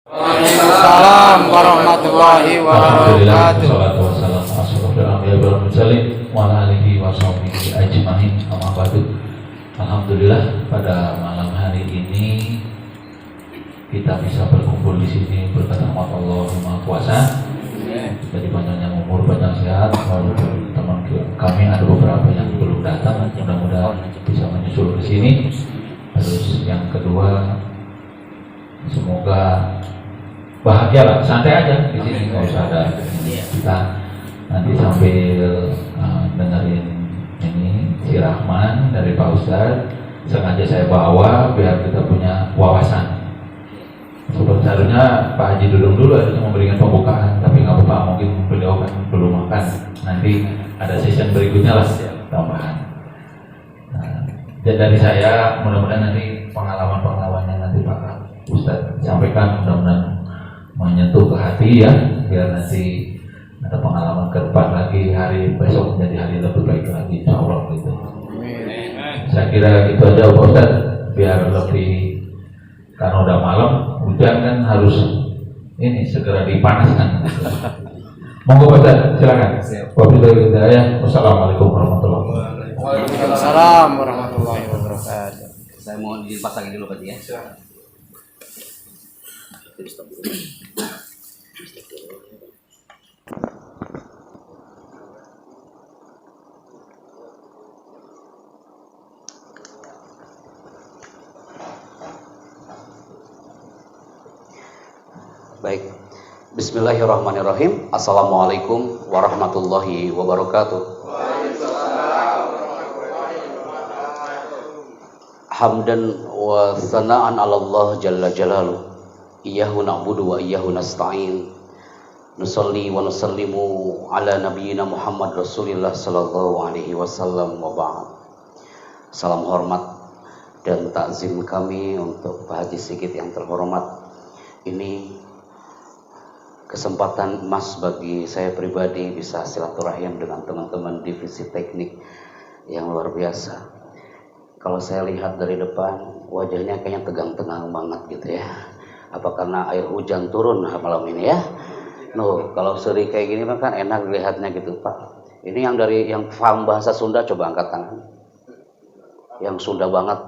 Waalaikumsalam warahmatullahi wabarakatuh. Salatu wassalamu ala asyrofil anbiya'i wal mursalin wa ala alihi wa sahbihi ajmain. Amma ba'du. Alhamdulillah pada malam hari ini kita bisa berkumpul di sini berkat rahmat Allah Maha Kuasa. Jadi panjangnya umur, panjang sehat. Walaupun teman kami ada beberapa yang belum datang, mudah-mudahan bisa menyusul ke sini. Terus yang kedua, semoga bahagia lah, santai aja di sini, nggak usah ada kita nanti sambil dengerin ini si Rahman dari Pak Ustadz. Sengaja saya bawa biar kita punya wawasan. Sebenarnya Pak Haji Dudung dulu harusnya memberikan pembukaan, tapi nggak apa-apa, mungkin beliau kan belum makan. Nanti ada sesi berikutnya lah tambahan. Dan dari saya mudah-mudahan nanti pengalaman-pengalamannya nanti Pak Ustadz sampaikan mudah-mudahan menyentuh ke hati ya, biar nanti ada pengalaman ke depan lagi, hari besok menjadi hari lebih baik lagi insya Allah gitu. Saya kira itu aja Pak Ustadz, biar lebih, karena udah malam, hujan kan harus ini segera dipanaskan. Monggo Pak Ustadz, silakan. Wabillahi hidayah. Wassalamualaikum warahmatullahi wabarakatuh. Waalaikumsalam warahmatullahi wabarakatuh. Saya mohon dipasang dulu Pak ya. Baik. Bismillahirrahmanirrahim. Assalamualaikum warahmatullahi wabarakatuh. Hamdan wa thana'an 'ala Allah jalla jalaluhu. Iyyahu na'budu wa iyyahu nasta'in. Nusalli wa nusallimu ala nabiyyina Muhammad Rasulillah sallallahu alaihi wasallam wa ba'd. Salam hormat dan takzim kami untuk Pak Haji Sigit yang terhormat. Ini kesempatan emas bagi saya pribadi bisa silaturahim dengan teman-teman divisi teknik yang luar biasa. Kalau saya lihat dari depan, wajahnya kayaknya tegang-tegang banget gitu ya. Apa karena air hujan turun malam ini ya? Kalau seri kayak gini kan enak dilihatnya gitu Pak. Ini yang paham bahasa Sunda coba angkat tangan. Yang Sunda banget.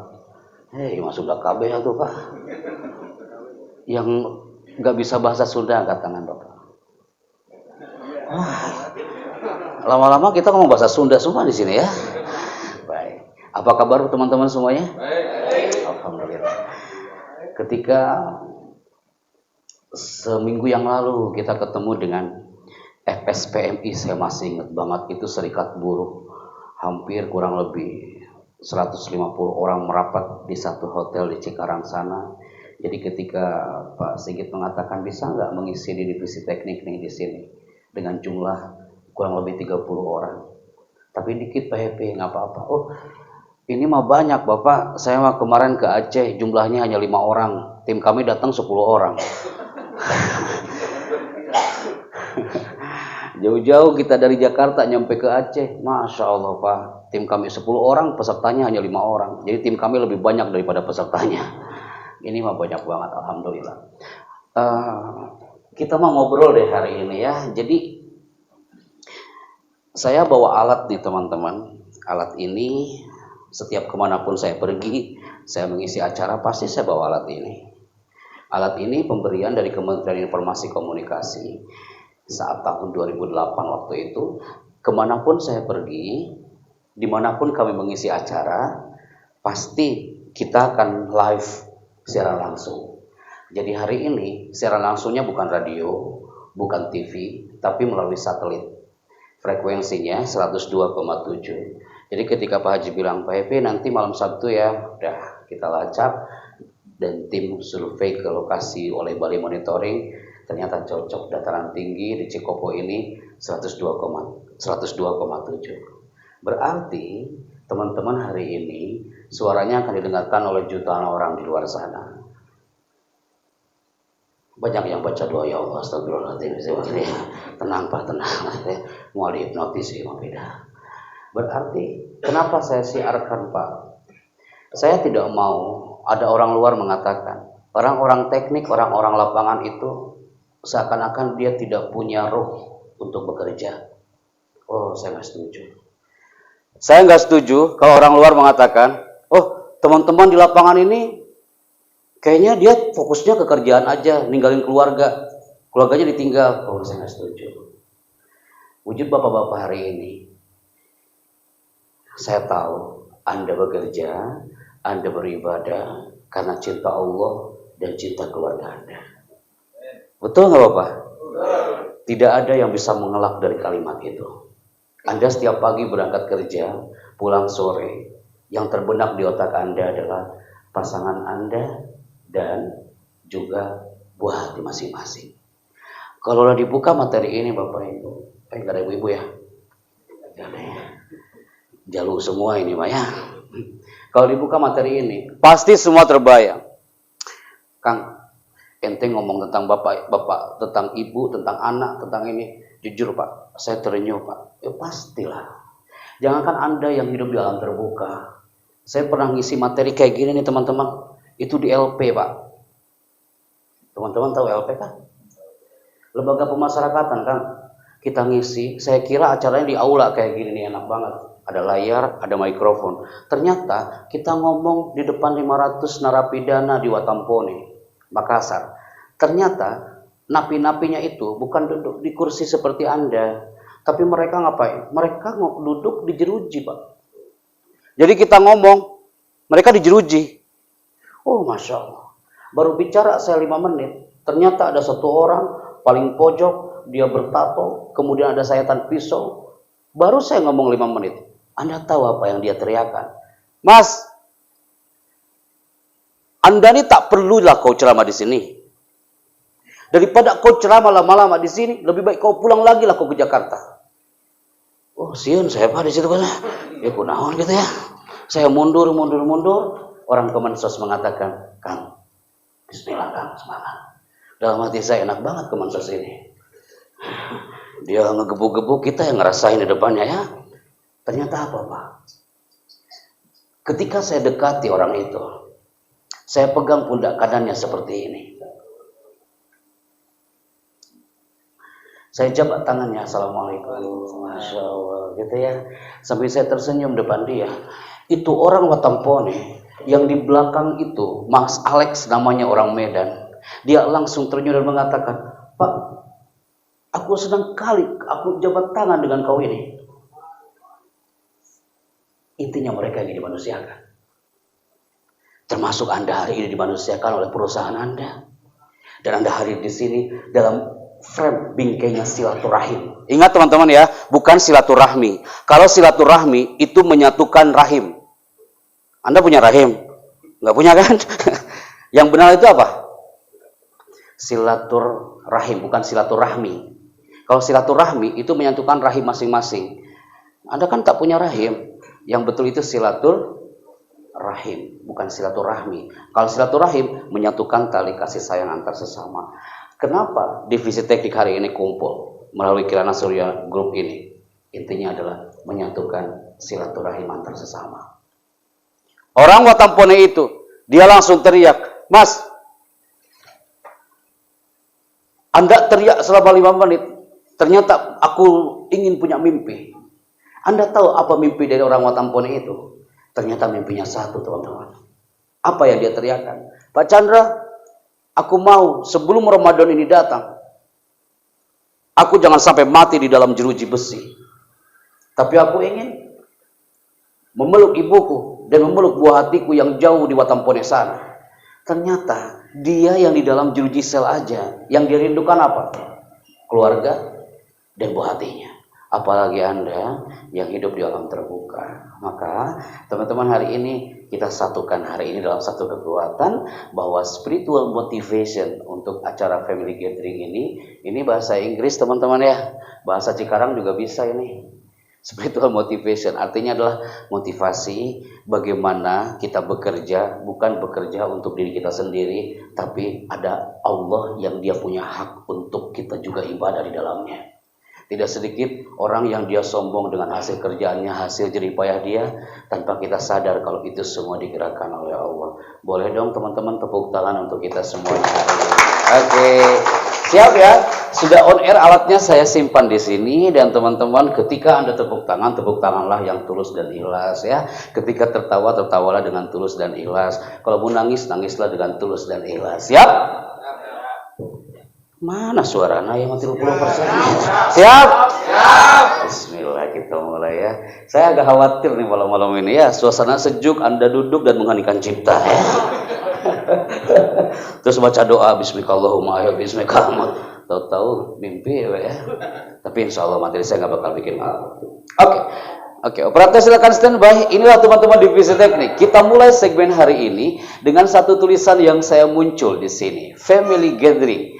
Mas Sunda KB ya tuh Pak. Yang nggak bisa bahasa Sunda angkat tangan Bapak. Lama-lama kita ngomong bahasa Sunda semua di sini ya. Baik. Apa kabar teman-teman semuanya? Baik. Alhamdulillah. Ketika seminggu yang lalu kita ketemu dengan FSPMI, saya masih ingat banget, itu serikat buruh. Hampir kurang lebih 150 orang merapat di satu hotel di Cikarang sana. Jadi ketika Pak Sigit mengatakan bisa nggak mengisi di divisi teknik nih di sini dengan jumlah kurang lebih 30 orang. Tapi dikit Pak Happy, nggak apa-apa. Oh, ini mah banyak Bapak. Saya mah kemarin ke Aceh jumlahnya hanya 5 orang. Tim kami datang 10 orang. Jauh-jauh kita dari Jakarta nyampe ke Aceh. Masya Allah Pak. Tim kami 10 orang, pesertanya hanya 5 orang. Jadi tim kami lebih banyak daripada pesertanya. Ini mah banyak banget, alhamdulillah. Kita mau ngobrol deh hari ini ya. Jadi saya bawa alat nih teman-teman. Alat ini setiap kemanapun saya pergi, saya mengisi acara pasti saya bawa alat ini. Alat ini pemberian dari Kementerian Informasi Komunikasi saat tahun 2008 waktu itu. Kemanapun saya pergi, dimanapun kami mengisi acara, pasti kita akan live secara langsung. Jadi hari ini secara langsungnya bukan radio, bukan TV, tapi melalui satelit. Frekuensinya 102,7. Jadi ketika Pak Haji bilang, Pak Happy nanti malam Sabtu ya, udah kita lacak dan tim survei ke lokasi oleh Balai Monitoring ternyata cocok, dataran tinggi di Cikopo ini 102,7. Berarti teman-teman hari ini suaranya akan didengarkan oleh jutaan orang di luar sana. Banyak yang baca doa, ya Allah, astagfirullahaladzim. Tenang Pak, tenang. Mau dihipnotis ya, mau beda. Berarti kenapa saya siarkan Pak? Saya tidak mau ada orang luar mengatakan Orang-orang teknik, orang-orang lapangan itu seakan-akan dia tidak punya roh untuk bekerja. Oh, saya nggak setuju. Saya nggak setuju kalau orang luar mengatakan, oh teman-teman di lapangan ini kayaknya dia fokusnya ke kerjaan aja, ninggalin keluarganya ditinggal. Oh, saya nggak setuju. Wujud bapak-bapak hari ini, saya tahu Anda bekerja, Anda beribadah karena cinta Allah dan cinta keluarga Anda. Betul nggak Bapak? Tidak ada yang bisa mengelak dari kalimat itu. Anda setiap pagi berangkat kerja, pulang sore, yang terbenak di otak Anda adalah pasangan Anda dan juga buah hati masing-masing. Kalau dibuka materi ini Bapak Ibu, nggak ada ibu-ibu ya? Nggak ada ya. Jalur semua ini Pak ya. Kalau dibuka materi ini, pasti semua terbayang. Kang, ente ngomong tentang bapak, tentang ibu, tentang anak, tentang ini. Jujur Pak, saya terenyuh Pak. Ya pastilah. Jangankan Anda yang hidup di alam terbuka. Saya pernah ngisi materi kayak gini nih teman-teman. Itu di LP Pak. Teman-teman tahu LP kan? Lembaga Pemasyarakatan kan? Kita ngisi, saya kira acaranya di aula kayak gini nih, enak banget. Ada layar, ada mikrofon. Ternyata kita ngomong di depan 500 narapidana di Watampone, Makassar. Ternyata napi-napinya itu bukan duduk di kursi seperti Anda, tapi mereka ngapain? Mereka duduk di jeruji Pak. Jadi kita ngomong, mereka di jeruji. Oh Masya Allah. Baru bicara saya 5 menit, ternyata ada satu orang paling pojok, dia bertato, kemudian ada sayatan pisau. Baru saya ngomong 5 menit. Anda tahu apa yang dia teriakan? Mas, Anda ini tak perlulah kau ceramah di sini. Daripada kau ceramah lama-lama di sini, lebih baik kau pulang lagi lah kau ke Jakarta. Oh, siun saya Pak di situ kan. Ya kunaon gitu ya. Saya mundur. Orang Kemensos mengatakan, Kang, bismillah Kang, semangat. Dalam hati saya enak banget Kemensos ini. Dia ngegebuk-gebuk, kita yang ngerasain di depannya ya. Ternyata apa Pak? Ketika saya dekati orang itu, saya pegang pundak kanannya seperti ini. Saya jabat tangannya, Assalamualaikum, Masya Allah, gitu ya. Sampai saya tersenyum depan dia. Itu orang Watampone, yang di belakang itu, Mas Alex namanya orang Medan. Dia langsung tersenyum dan mengatakan, Pak, aku senang kali aku jabat tangan dengan kau ini. Intinya mereka ini dimanusiakan. Termasuk Anda hari ini dimanusiakan oleh perusahaan Anda. Dan Anda hadir di sini dalam frame bingkainya silaturahim. Ingat teman-teman ya, bukan silaturahmi. Kalau silaturahmi itu menyatukan rahim. Anda punya rahim? Nggak punya kan? Yang benar itu apa? Silaturahim, bukan silaturahmi. Kalau silaturahmi itu menyatukan rahim masing-masing. Anda kan tak punya rahim. Yang betul itu silaturahim, bukan silaturahmi. Kalau silaturahim menyatukan tali kasih sayang antar sesama. Kenapa divisi teknik hari ini kumpul melalui Kirana Surya Group ini? Intinya adalah menyatukan silaturahim antar sesama. Orang Watampone itu, dia langsung teriak, Mas, Anda teriak selama 5 menit, ternyata aku ingin punya mimpi. Anda tahu apa mimpi dari orang Watampone itu? Ternyata mimpinya satu teman-teman. Apa yang dia teriakkan? Pak Chandra, aku mau sebelum Ramadan ini datang, aku jangan sampai mati di dalam jeruji besi. Tapi aku ingin memeluk ibuku dan memeluk buah hatiku yang jauh di Watampone sana. Ternyata dia yang di dalam jeruji sel aja, yang dia rindukan apa? Keluarga dan buah hatinya. Apalagi Anda yang hidup di alam terbuka. Maka teman-teman hari ini kita satukan hari ini dalam satu kekuatan bahwa spiritual motivation untuk acara family gathering ini bahasa Inggris teman-teman ya. Bahasa Cikarang juga bisa ini. Spiritual motivation artinya adalah motivasi bagaimana kita bekerja, bukan bekerja untuk diri kita sendiri, tapi ada Allah yang dia punya hak untuk kita juga ibadah di dalamnya. Tidak sedikit orang yang dia sombong dengan hasil kerjaannya, hasil jerih payah dia, tanpa kita sadar kalau itu semua digerakkan oleh Allah. Boleh dong teman-teman tepuk tangan untuk kita semuanya. Oke, siap ya? Sudah on air alatnya, saya simpan di sini, dan teman-teman ketika Anda tepuk tangan, tepuk tanganlah yang tulus dan ikhlas ya. Ketika tertawa, tertawalah dengan tulus dan ikhlas. Kalau mau nangis, nangislah dengan tulus dan ikhlas. Siap? Mana suaranya yang 30%? Siap? Siap. Bismillah, kita mulai ya. Saya agak khawatir nih malam-malam ini ya. Suasana sejuk, Anda duduk dan mengheningkan cipta ya. Terus baca doa Bismillahirrahmanirrahim ya Bismillah. Tahu-tahu mimpi ya. Tapi insya Allah materi saya nggak bakal bikin malu. Oke, operator silakan standby. Inilah teman-teman divisi teknik. Kita mulai segmen hari ini dengan satu tulisan yang saya muncul di sini. Family gathering.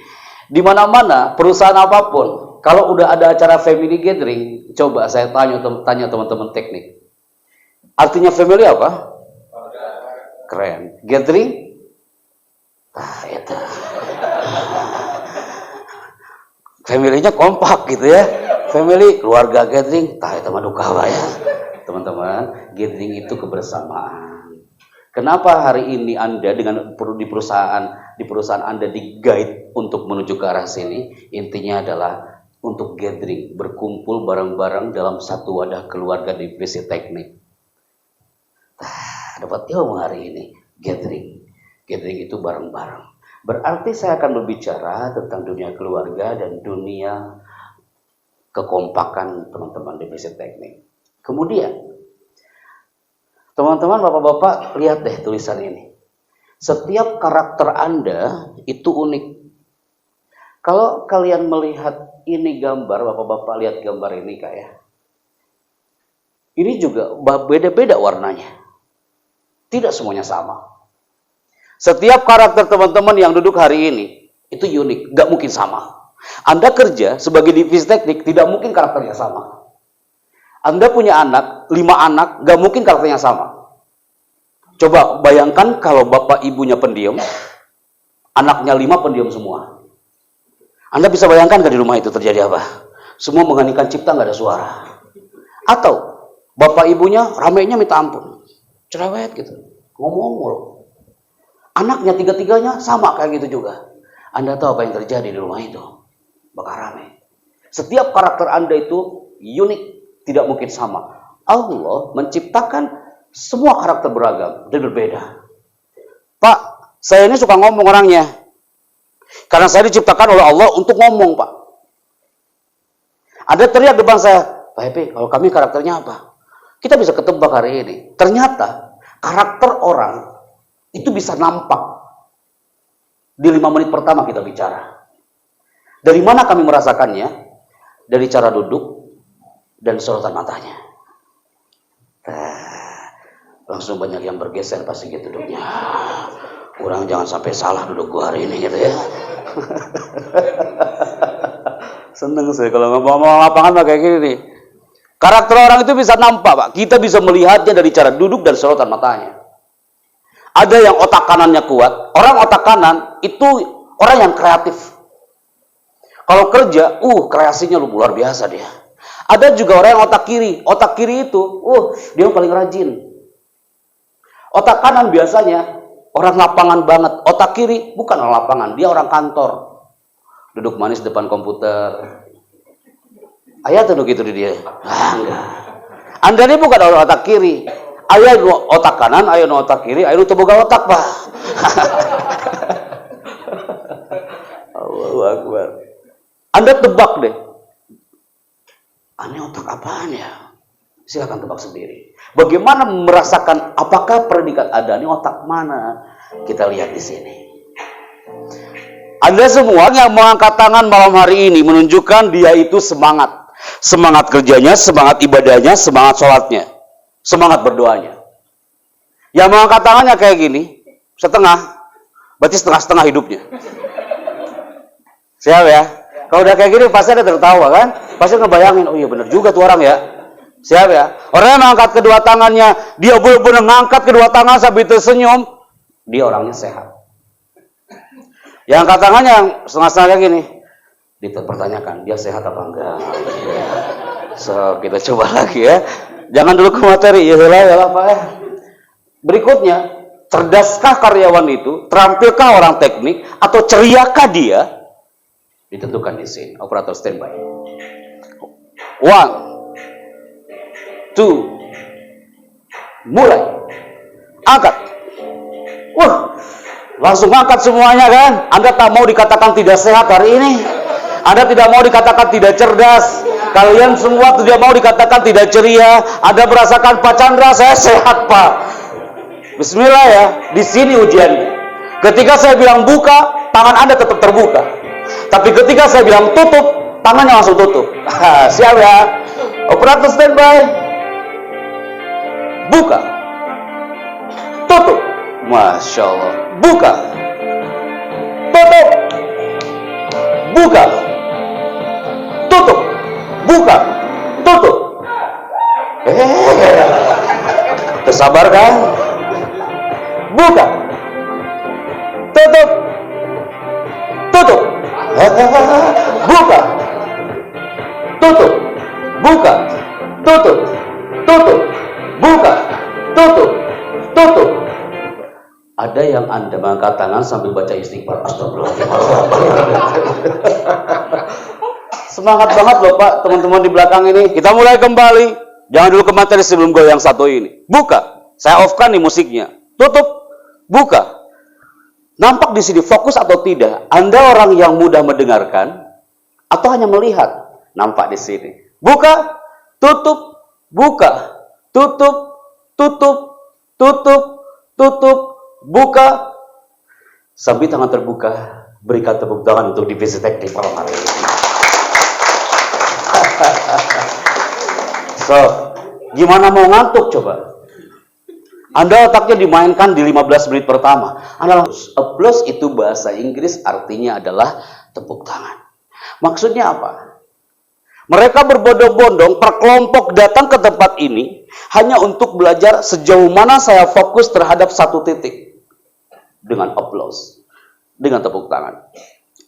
Di mana-mana perusahaan apapun, kalau udah ada acara family gathering, coba saya tanya teman-teman teknik. Artinya family apa? Keren. Gathering? Itu. Family-nya kompak gitu ya. Family, keluarga gathering, itu mah dukawa ya. Teman-teman, gathering itu kebersamaan. Kenapa hari ini Anda di perusahaan Anda di-guide untuk menuju ke arah sini? Intinya adalah untuk gathering, berkumpul bareng-bareng dalam satu wadah keluarga divisi teknik. Dapat ilmu hari ini, gathering. Gathering itu bareng-bareng. Berarti saya akan berbicara tentang dunia keluarga dan dunia kekompakan teman-teman divisi teknik. Kemudian, teman-teman, bapak-bapak, lihat deh tulisan ini. Setiap karakter Anda itu unik. Kalau kalian melihat ini gambar, bapak-bapak lihat gambar ini kayak. Ini juga beda-beda warnanya. Tidak semuanya sama. Setiap karakter teman-teman yang duduk hari ini itu unik, gak mungkin sama. Anda kerja sebagai divisi teknik, tidak mungkin karakternya sama. Anda punya anak, 5 anak, gak mungkin karakternya sama. Coba bayangkan kalau bapak ibunya pendiam, anaknya 5 pendiam semua. Anda bisa bayangkan gak di rumah itu terjadi apa? Semua mengheningkan cipta, gak ada suara. Atau bapak ibunya ramainya minta ampun, cerewet gitu, ngomong mulu. Anaknya 3-3-nya sama kayak gitu juga. Anda tahu apa yang terjadi di rumah itu? Bakal ramai. Setiap karakter Anda itu unik, tidak mungkin sama. Allah menciptakan semua karakter beragam dan berbeda. Pak, saya ini suka ngomong orangnya. Karena saya diciptakan oleh Allah untuk ngomong, Pak. Ada teriak depan saya, Pak Happy, kalau kami karakternya apa? Kita bisa ketebak hari ini. Ternyata karakter orang itu bisa nampak di 5 menit pertama kita bicara. Dari mana kami merasakannya? Dari cara duduk dan sorotan matanya. Langsung banyak yang bergeser pasti gitu duduknya. Kurang jangan sampai salah duduk gua hari ini gitu ya. Seneng saya kalau ngomong lapangan mah kayak gini nih. Karakter orang itu bisa nampak, Pak. Kita bisa melihatnya dari cara duduk dan sorotan matanya. Ada yang otak kanannya kuat. Orang otak kanan itu orang yang kreatif. Kalau kerja, kreasinya luar biasa dia. Ada juga orang yang otak kiri. Otak kiri itu, dia paling rajin. Otak kanan biasanya orang lapangan banget. Otak kiri bukan orang lapangan, dia orang kantor. Duduk manis depan komputer. Ayah tuh gitu dia. Enggak. Anda ini bukan orang otak kiri. Ayah nu otak kanan, ayah nu otak kiri, ayah nu teu boga otak, Pak. Allahu Akbar. Anda tebak deh. Aneh otak apaan ya? Silakan tebak sendiri. Bagaimana merasakan apakah predikat ada? Ini otak mana? Kita lihat di sini. Anda semua yang mengangkat tangan malam hari ini menunjukkan dia itu semangat. Semangat kerjanya, semangat ibadahnya, semangat sholatnya. Semangat berdoanya. Yang mengangkat tangannya kayak gini, setengah, berarti setengah-setengah hidupnya. Siap ya? Kalau udah kayak gini pasti ada tertawa kan? Pasti ngebayangin, oh iya benar juga tuh orang ya. Siap ya? Orang yang mengangkat kedua tangannya, dia benar-benar ngangkat kedua tangan sambil tersenyum, dia orangnya sehat. Yang angkat tangannya yang setengah-setengah kayak gini, Dipertanyakan dia sehat apa enggak. So kita coba lagi ya. Jangan dulu ke materi ya Pak ya. Berikutnya, cerdaskah karyawan itu, terampilkah orang teknik, atau ceriakah dia? Ditentukan di sini. Operator standby. 1, 2, mulai. Angkat. Wah, langsung angkat semuanya kan? Anda tak mau dikatakan tidak sehat hari ini. Anda tidak mau dikatakan tidak cerdas. Kalian semua tidak mau dikatakan tidak ceria. Anda merasakan Pak Chandra, saya sehat Pak. Bismillah ya, di sini ujiannya. Ketika saya bilang buka, tangan Anda tetap terbuka. Tapi ketika saya bilang tutup, tangannya langsung tutup. Siap ya? Operator standby. Buka. Tutup. Masya Allah. Buka. Tutup. Buka. Tutup. Buka. Tutup. Tersabar kan? Buka. Tutup. Tutup. Buka. Tutup. Buka. Tutup. Tutup. Buka. Tutup. Tutup. Ada yang Anda mengangkat tangan sambil baca istighfar. Astagfirullahaladzim. Semangat banget loh Pak, teman-teman di belakang ini. Kita mulai kembali. Jangan dulu ke materi sebelum goyang satu ini. Buka. Saya off-kan nih musiknya. Tutup. Buka. Nampak di sini fokus atau tidak? Anda orang yang mudah mendengarkan atau hanya melihat? Nampak di sini. Buka. Tutup. Buka. Tutup. Tutup. Tutup. Tutup. Buka. Sambil tangan terbuka, berikan tepuk tangan untuk divisi teknik malam hari ini. So, gimana mau ngantuk coba? Anda otaknya dimainkan di 15 menit pertama. Anda langsung, applause itu bahasa Inggris artinya adalah tepuk tangan. Maksudnya apa? Mereka berbondong-bondong per kelompok datang ke tempat ini hanya untuk belajar sejauh mana saya fokus terhadap satu titik. Dengan applause, dengan tepuk tangan.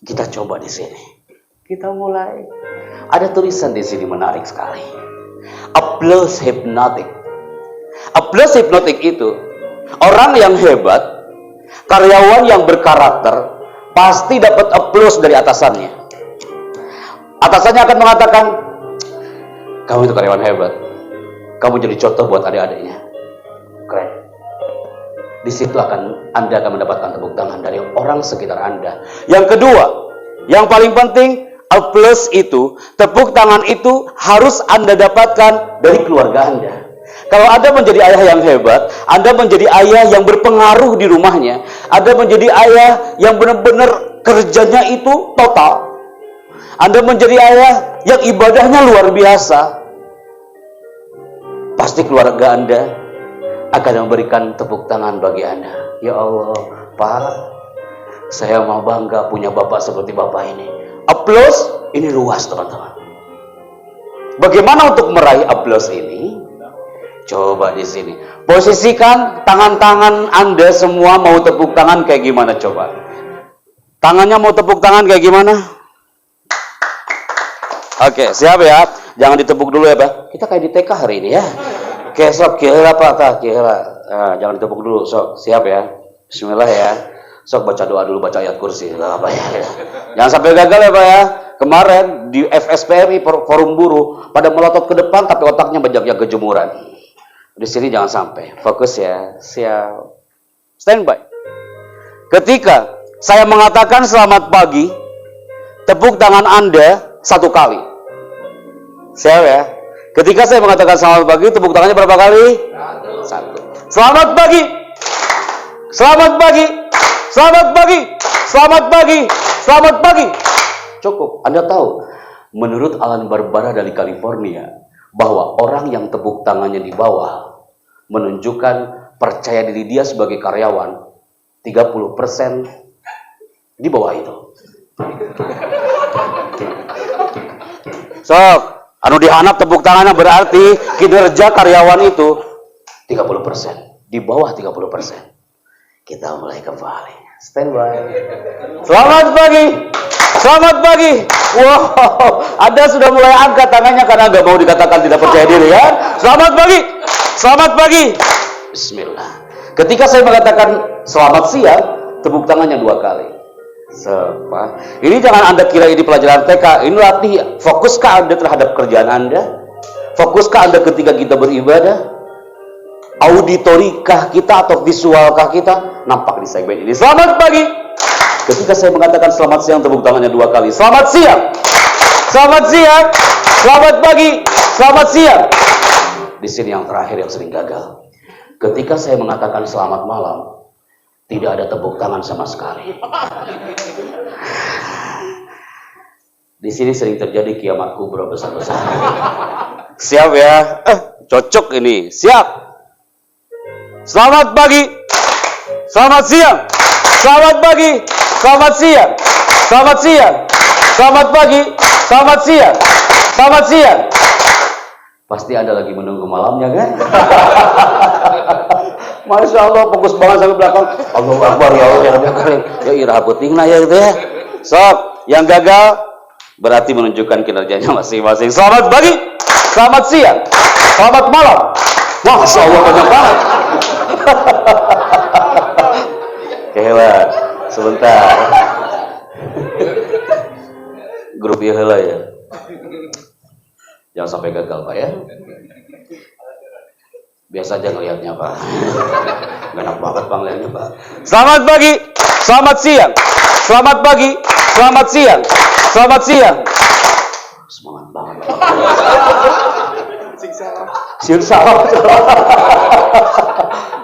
Kita coba di sini. Kita mulai. Ada tulisan di sini menarik sekali. Applause hypnotic. Applause hypnotic itu orang yang hebat, karyawan yang berkarakter pasti dapat applause dari atasannya. Atasannya akan mengatakan, kamu itu karyawan hebat. Kamu jadi contoh buat adik-adiknya. Keren. Di situ Anda akan mendapatkan tepuk tangan dari orang sekitar Anda. Yang kedua, yang paling penting, applause itu, tepuk tangan itu harus Anda dapatkan dari keluarga Anda. Kalau Anda menjadi ayah yang hebat, Anda menjadi ayah yang berpengaruh di rumahnya, Anda menjadi ayah yang benar-benar kerjanya itu total, Anda menjadi ayah yang ibadahnya luar biasa, pasti keluarga Anda akan memberikan tepuk tangan bagi Anda. Ya Allah, Pak, saya mau bangga punya bapak seperti bapak ini. Applause ini luas teman-teman. Bagaimana untuk meraih applause ini? Coba di sini. Posisikan tangan-tangan Anda semua mau tepuk tangan kayak gimana coba? Tangannya mau tepuk tangan kayak gimana? Oke, siap ya. Jangan ditepuk dulu ya, Pak. Kita kayak di TK hari ini ya. Oke, sok kira Pak, kira. Nah, jangan ditepuk dulu, sok. Siap ya. Bismillah ya. Sok baca doa dulu, baca ayat kursi. Lah, Pak ya. Jangan sampai gagal ya, Pak ya. Kemarin di FSPRI forum buruh pada melotot ke depan tapi otaknya banyak yang kejemuran. Di sini jangan sampai. Fokus ya. Siap. Standby. Ketika saya mengatakan selamat pagi, tepuk tangan Anda 1 kali. Siap ya. Ketika saya mengatakan selamat pagi, tepuk tangannya berapa kali? 1. Selamat pagi. Selamat pagi. Selamat pagi. Selamat pagi. Selamat pagi. Cukup. Anda tahu, menurut Alan Barbara dari California, bahwa orang yang tepuk tangannya di bawah menunjukkan percaya diri dia sebagai karyawan 30% di bawah itu. Sok, anu dihanap tepuk tangannya berarti kinerja karyawan itu 30%, di bawah 30%. Kita mulai kembali. Standby. Selamat pagi. Selamat pagi. Wow, Anda sudah mulai angkat tangannya karena nggak mau dikatakan tidak percaya diri ya. Selamat pagi. Selamat pagi. Bismillah. Ketika saya mengatakan selamat siang, tepuk tangannya 2 kali. Ini jangan Anda kira ini pelajaran TK. Ini latih. Fokuskah Anda terhadap kerjaan Anda? Fokuskah Anda ketika kita beribadah? Auditorikah kita atau visualkah kita? Nampak di segmen ini. Selamat pagi. Ketika saya mengatakan selamat siang, tepuk tangannya 2 kali. Selamat siang. Selamat siang. Selamat pagi. Selamat siang. Di sini yang terakhir yang sering gagal. Ketika saya mengatakan selamat malam, tidak ada tepuk tangan sama sekali. Di sini sering terjadi kiamat kubra besar-besar. Siap ya? Cocok ini. Siap. Selamat pagi. Selamat siang. Selamat pagi. Selamat siang. Selamat siang. Selamat pagi. Selamat siang. Selamat siang. Pasti Anda lagi menunggu malamnya kan? Masya Allah, fokus banget sampai belakang. Allahu Akbar, ya Allah, ya irah puting lah ya gitu ya. Sob, yang gagal berarti menunjukkan kinerjanya masing-masing. Selamat pagi, selamat siang, selamat malam. Masya Allah, banyak banget. Hebat, sebentar. Grup ya helah ya. Jangan sampai gagal Pak ya. Biasa aja ngelihatnya Pak. Gak enak banget Pak ngelihatnya Pak. Selamat pagi, selamat siang, selamat pagi, selamat siang, selamat siang. Semangat banget Pak. Salam.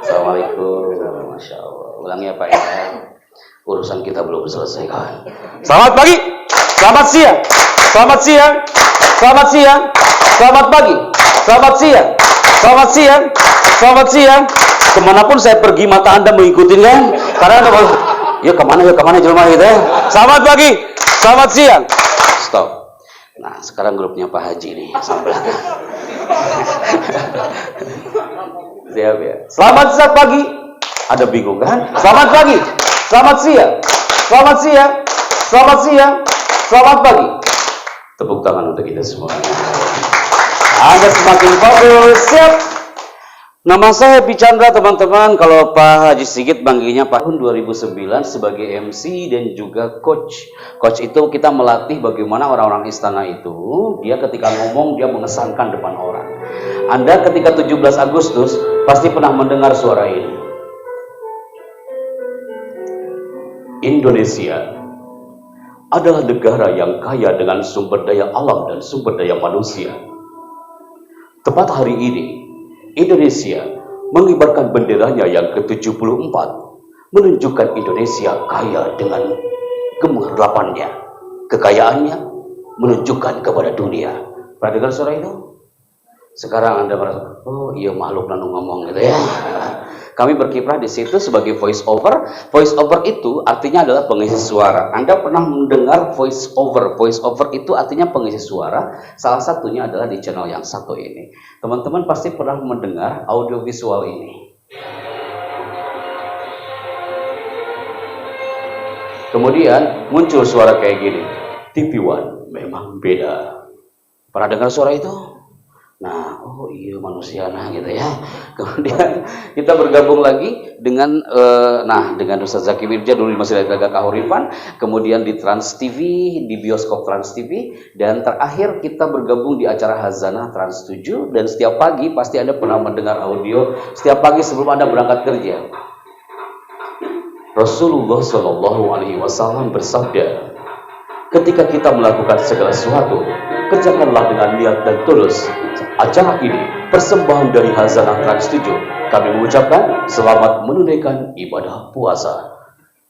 Assalamualaikum. Masya Allah. Ulangi ya Pak ya. Urusan kita belum selesai kan. Selamat pagi, selamat siang, selamat siang, selamat siang, selamat pagi, selamat siang, selamat siang, selamat siang. Kemanapun saya pergi mata Anda mengikuti kan? Karena Anda ya kemana jelma gitu ya. Selamat pagi, selamat siang. Stop. Nah sekarang grupnya Pak Haji nih sambil belakang. Siap ya. Selamat pagi. Ada bingung kan? Selamat pagi, selamat siang, selamat siang, selamat siang, selamat pagi. Tepuk tangan untuk kita semua. Anda semakin fokus. Siap. Nama saya Happy Chandra teman-teman. Kalau Pak Haji Sigit panggilnya Pak. Tahun 2009 sebagai MC dan juga coach. Coach itu kita melatih bagaimana orang-orang istana itu dia ketika ngomong dia mengesankan depan orang. Anda ketika 17 Agustus pasti pernah mendengar suara ini. Indonesia adalah negara yang kaya dengan sumber daya alam dan sumber daya manusia. Tepat hari ini, Indonesia mengibarkan benderanya yang ke-74, menunjukkan Indonesia kaya dengan gemerlapannya. Kekayaannya menunjukkan kepada dunia. Pernah dengar suara itu? Sekarang Anda merasa, oh iya makhluk nanu ngomong gitu ya. Kami berkiprah di situ sebagai voice over. Voice over itu artinya adalah pengisi suara. Anda pernah mendengar voice over? Voice over itu artinya pengisi suara. Salah satunya adalah di channel yang satu ini. Teman-teman pasti pernah mendengar audio visual ini. Kemudian muncul suara kayak gini. TV One memang beda. Pernah dengar suara itu? Nah, oh iya manusia nah gitu ya. Kemudian kita bergabung lagi dengan dengan Ustaz Zaki Wirja dulu masih ada Gagak Kahuripan, kemudian di Trans TV, di bioskop Trans TV, dan terakhir kita bergabung di acara Hazanah Trans 7. Dan setiap pagi pasti Anda pernah mendengar audio setiap pagi sebelum Anda berangkat kerja. Rasulullah Shallallahu Alaihi Wasallam bersabda, ketika kita melakukan segala sesuatu, kerjakanlah dengan niat dan tulus. Acara ini persembahan dari Hazanah Trans 7. Kami mengucapkan selamat menunaikan ibadah puasa.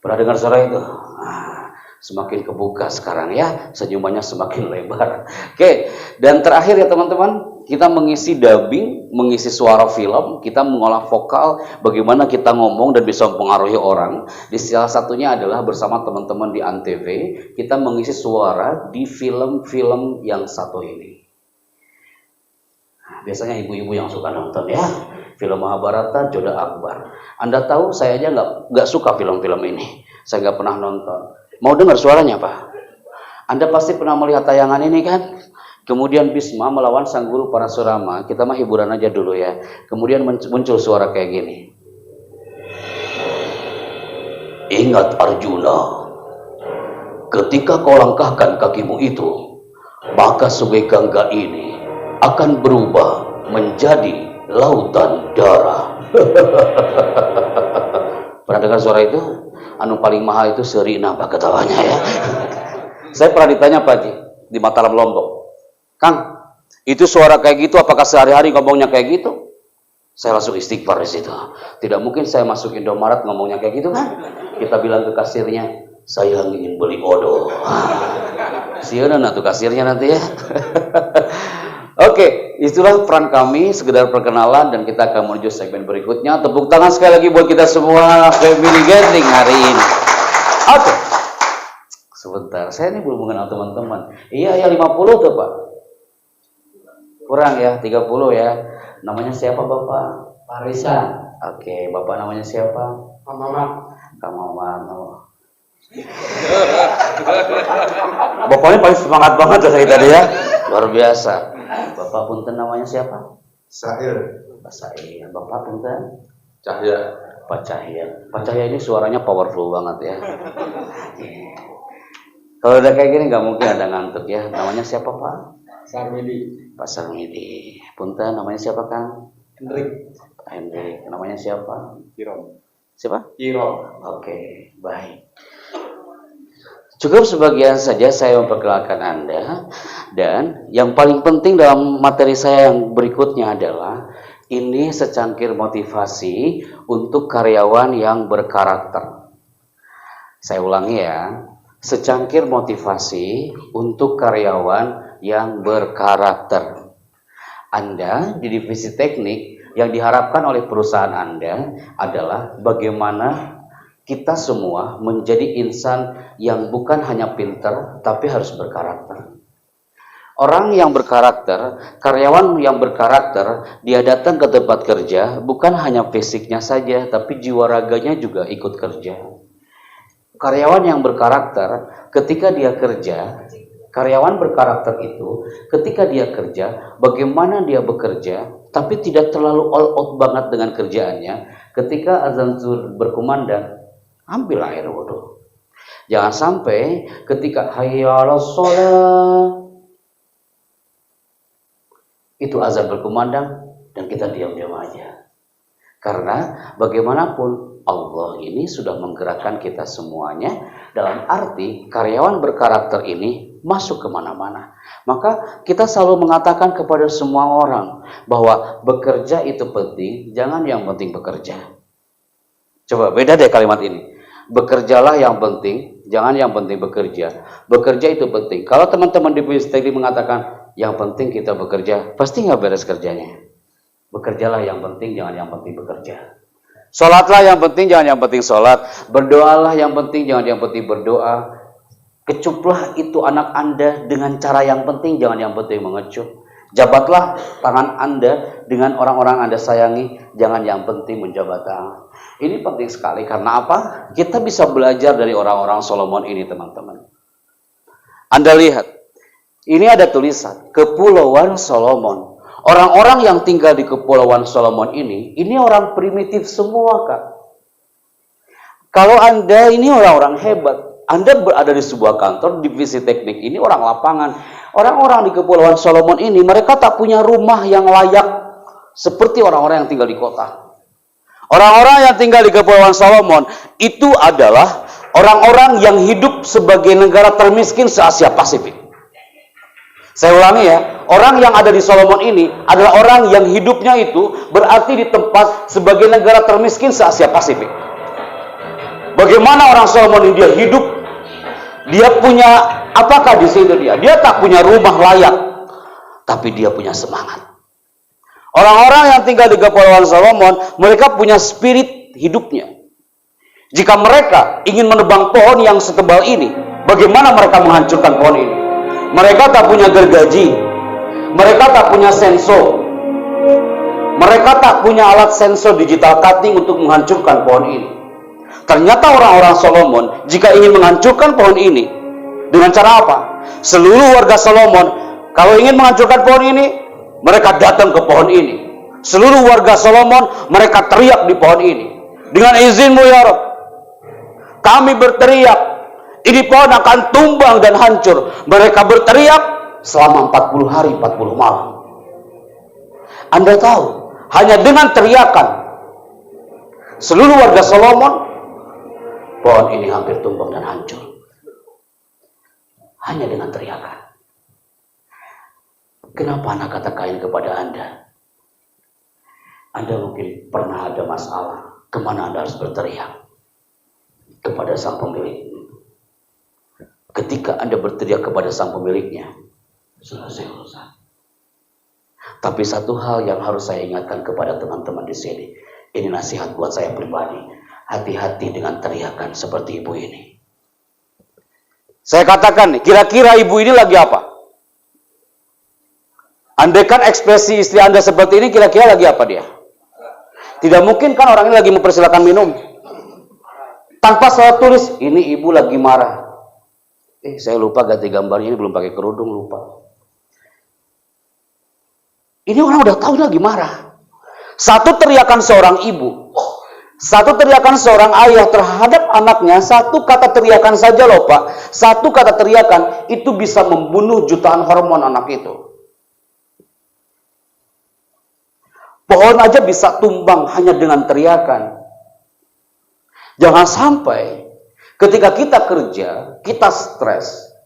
Pernah dengar suara itu? Nah, semakin kebuka sekarang ya, senyumannya semakin lebar. Oke, dan terakhir ya teman-teman, kita mengisi dubbing, mengisi suara film, kita mengolah vokal, bagaimana kita ngomong dan bisa mempengaruhi orang. Di salah satunya adalah bersama teman-teman di Antv, kita mengisi suara di film-film yang satu ini. Biasanya ibu-ibu yang suka nonton ya, film Mahabharata, Jodha Akbar. Anda tahu saya aja nggak suka film-film ini, saya nggak pernah nonton. Mau dengar suaranya Pak? Anda pasti pernah melihat tayangan ini kan? Kemudian Bisma melawan sang guru Parasurama. Kita mah hiburan aja dulu ya. Kemudian muncul suara kayak gini. Ingat Arjuna, ketika kau langkahkan kakimu itu, maka sungai Gangga ini akan berubah menjadi lautan darah. Pernah dengar suara itu? Anu paling mahal itu seri nambah ketawanya ya. Saya pernah ditanya Pak Haji di Mataram Lombok, Kang, itu suara kayak gitu apakah sehari-hari ngomongnya kayak gitu? Saya langsung istighfar di situ. Tidak mungkin saya masuk Indomaret ngomongnya kayak gitu kan? Kita bilang ke kasirnya, saya ingin beli odol. Siaran tuh kasirnya nanti ya. Oke, itulah peran kami, sekedar perkenalan dan kita akan menuju segmen berikutnya. Tepuk tangan sekali lagi buat kita semua Family Gathering hari ini. Oke. Sebentar, saya ini belum mengenal teman-teman. Iya, 50 tuh Pak. Kurang ya, 30 ya. Namanya siapa Bapak? Pak Risan. Oke, Bapak namanya siapa? Pak Mamat. Kang Mamat. Bapaknya paling semangat banget saya tadi ya. Luar biasa. Bapak punten namanya siapa? Sair. Pak Sair. Bapak punten? Cahya. Pak Cahya. Pak Cahya ini suaranya powerful banget ya. Kalau udah kayak gini nggak mungkin ada ngantuk ya. Namanya siapa Pak? Sarmidi. Pak Sarmidi. Punten namanya siapa Kang? Hendrik. Pak Hendrik. Namanya siapa? Kirom. Siapa? Kirom. Oke, baik. Cukup sebagian saja saya memperkenalkan Anda. Dan yang paling penting dalam materi saya yang berikutnya adalah ini secangkir motivasi untuk karyawan yang berkarakter. Saya ulangi ya. Secangkir motivasi untuk karyawan yang berkarakter. Anda di divisi teknik yang diharapkan oleh perusahaan Anda adalah bagaimana kita semua menjadi insan yang bukan hanya pintar tapi harus berkarakter. Orang yang berkarakter, karyawan yang berkarakter, dia datang ke tempat kerja bukan hanya fisiknya saja tapi jiwa raganya juga ikut kerja. Karyawan yang berkarakter, ketika dia kerja, karyawan berkarakter itu, ketika dia kerja, bagaimana dia bekerja, tapi tidak terlalu all out banget dengan kerjaannya. Ketika azan zuhur berkumandang, ambil air wudhu. Jangan sampai ketika hayya 'alas shalah, itu azan berkumandang dan kita diam-diam aja. Karena bagaimanapun Allah ini sudah menggerakkan kita semuanya dalam arti karyawan berkarakter ini masuk kemana-mana. Maka kita selalu mengatakan kepada semua orang bahwa bekerja itu penting, jangan yang penting bekerja. Coba beda deh kalimat ini. Bekerjalah yang penting, jangan yang penting bekerja. Bekerja itu penting. Kalau teman-teman di teknik mengatakan yang penting kita bekerja, pasti nggak beres kerjanya. Bekerjalah yang penting, jangan yang penting bekerja. Sholatlah yang penting, jangan yang penting sholat. Berdoalah yang penting, jangan yang penting berdoa. Kecuplah itu anak Anda dengan cara yang penting, jangan yang penting mengecup. Jabatlah tangan Anda dengan orang-orang Anda sayangi, jangan yang penting menjabat tangan. Ini penting sekali, karena apa? Kita bisa belajar dari orang-orang Solomon ini, teman-teman. Anda lihat, ini ada tulisan, Kepulauan Solomon. Orang-orang yang tinggal di Kepulauan Solomon ini orang primitif semua, Kak. Kalau Anda ini orang-orang hebat, Anda berada di sebuah kantor, divisi teknik ini orang lapangan. Orang-orang di Kepulauan Solomon ini, mereka tak punya rumah yang layak seperti orang-orang yang tinggal di kota. Orang-orang yang tinggal di Kepulauan Solomon itu adalah orang-orang yang hidup sebagai negara termiskin se-Asia Pasifik. Saya ulangi ya, orang yang ada di Solomon ini adalah orang yang hidupnya itu berarti di tempat sebagai negara termiskin se-Asia Pasifik. Bagaimana orang Solomon ini dia hidup? Dia punya apakah di situ dia? Dia tak punya rumah layak, tapi dia punya semangat. Orang-orang yang tinggal di Kepulauan Solomon, mereka punya spirit hidupnya. Jika mereka ingin menebang pohon yang setebal ini, bagaimana mereka menghancurkan pohon ini? Mereka tak punya gergaji, mereka tak punya sensor, mereka tak punya alat sensor digital cutting untuk menghancurkan pohon ini. Ternyata orang-orang Solomon jika ingin menghancurkan pohon ini dengan cara apa? Seluruh warga Solomon, kalau ingin menghancurkan pohon ini, mereka datang ke pohon ini. Seluruh warga Solomon, mereka teriak di pohon ini. Dengan izinmu ya Rabb, kami berteriak, ini pohon akan tumbang dan hancur. Mereka berteriak selama 40 hari, 40 malam. Anda tahu, hanya dengan teriakan seluruh warga Solomon, pohon ini hampir tumbang dan hancur. Hanya dengan teriakan. Kenapa anak katakan kepada Anda? Anda mungkin pernah ada masalah. Kemana Anda harus berteriak? Kepada sang pemilik. Ketika Anda berteriak kepada sang pemiliknya, selesai urusan. Tapi satu hal yang harus saya ingatkan kepada teman-teman di sini. Ini nasihat buat saya pribadi. Hati-hati dengan teriakan seperti ibu ini. Saya katakan nih, kira-kira ibu ini lagi apa? Andaikan ekspresi istri Anda seperti ini, kira-kira lagi apa dia? Tidak mungkin kan orang ini lagi mempersilakan minum. Tanpa saya tulis, ini ibu lagi marah. Saya lupa ganti gambarnya, ini belum pakai kerudung, lupa. Ini orang udah tahu lagi marah. Satu teriakan seorang ibu, satu teriakan seorang ayah terhadap anaknya, satu kata teriakan saja loh Pak. Satu kata teriakan, itu bisa membunuh jutaan hormon anak itu. Pohon aja bisa tumbang hanya dengan teriakan. Jangan sampai ketika kita kerja, kita stres,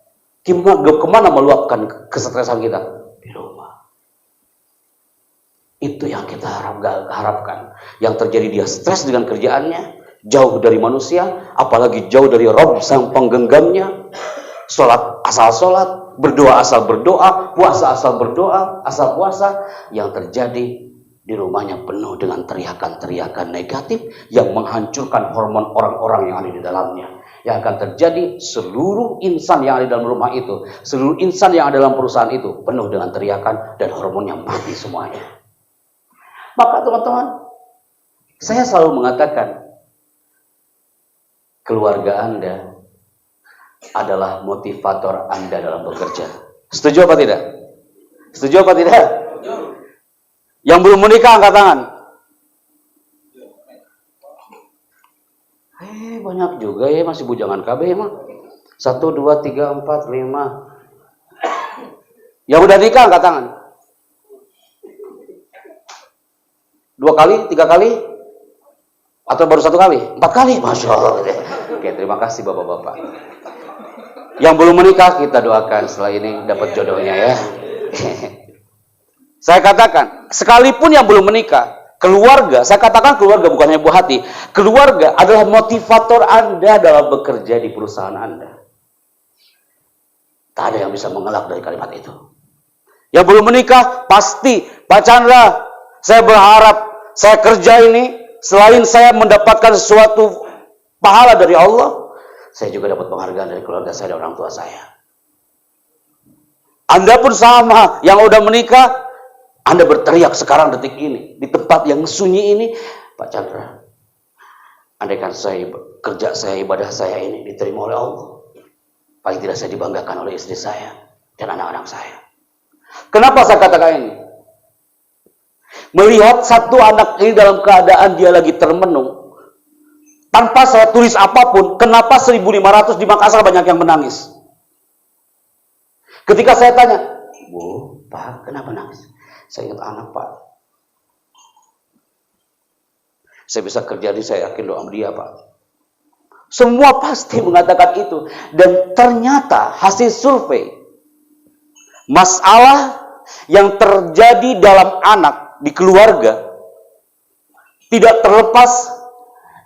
kemana meluapkan kesetresan kita? Di rumah. Itu yang kita harapkan. Yang terjadi dia stres dengan kerjaannya, jauh dari manusia, apalagi jauh dari Rob sang penggenggamnya. Sholat asal sholat, berdoa asal berdoa, puasa asal berdoa, asal puasa. Yang terjadi di rumahnya penuh dengan teriakan-teriakan negatif yang menghancurkan hormon orang-orang yang ada di dalamnya. Yang akan terjadi, seluruh insan yang ada di dalam rumah itu, seluruh insan yang ada dalam perusahaan itu penuh dengan teriakan dan hormonnya mati semuanya. Maka teman-teman, saya selalu mengatakan, keluarga Anda adalah motivator Anda dalam bekerja. Setuju apa tidak? Setuju apa tidak? Yang belum menikah angkat tangan. Banyak juga ya, masih bujangan KB emang. 1, 2, 3, 4, 5. Yang udah nikah angkat tangan. 2 kali, 3 kali? Atau baru 1 kali? 4 kali? Masya Allah. Oke, terima kasih bapak-bapak. Yang belum menikah kita doakan setelah ini dapat jodohnya ya. Saya katakan, sekalipun yang belum menikah, keluarga, saya katakan keluarga bukan hanya buah hati. Keluarga adalah motivator Anda dalam bekerja di perusahaan Anda. Tak ada yang bisa mengelak dari kalimat itu. Yang belum menikah, pasti, Pak Chandra, saya berharap saya kerja ini, selain saya mendapatkan sesuatu pahala dari Allah, saya juga dapat penghargaan dari keluarga saya dan orang tua saya. Anda pun sama, yang udah menikah, Anda berteriak sekarang detik ini, di tempat yang sunyi ini, Pak Chandra, andaikan saya kerja saya, ibadah saya ini diterima oleh Allah, paling tidak saya dibanggakan oleh istri saya dan anak-anak saya. Kenapa saya katakan ini? Melihat satu anak ini dalam keadaan dia lagi termenung, tanpa saya tulis apapun, kenapa 1.500 di Makassar banyak yang menangis? Ketika saya tanya, Bu, Pak, kenapa nangis? Saya ingat anak, Pak. Saya bisa kerja di, saya yakin doa dia, Pak. Semua pasti mengatakan itu. Dan ternyata hasil survei, masalah yang terjadi dalam anak di keluarga tidak terlepas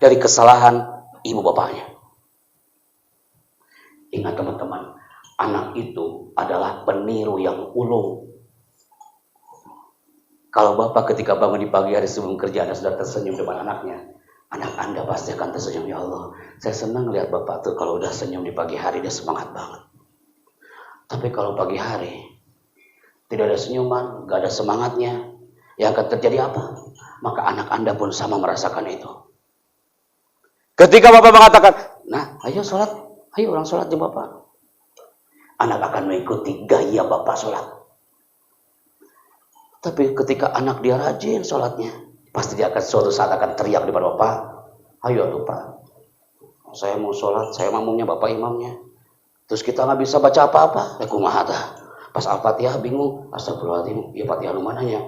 dari kesalahan ibu bapaknya. Ingat teman-teman, anak itu adalah peniru yang ulung. Kalau bapak ketika bangun di pagi hari sebelum kerja Anda sudah tersenyum depan anaknya, anak Anda pasti akan tersenyum, ya Allah, saya senang lihat bapak tuh kalau udah senyum di pagi hari, dia semangat banget. Tapi kalau pagi hari tidak ada senyuman, gak ada semangatnya, yang akan terjadi apa? Maka anak Anda pun sama merasakan itu. Ketika bapak mengatakan, nah ayo sholat, ayo orang sholat di bapak. anak akan mengikuti gaya bapak sholat. Tapi ketika anak dia rajin sholatnya, pasti dia akan suatu saat akan teriak di depan bapak, ayo tuh pak, saya mau sholat, saya makmumnya, bapak imamnya. Terus kita nggak bisa baca apa-apa, kumaha tah. Pas Al-Fatihah bingung, astagfirullahaladzim, ya Fatihah lu mananya?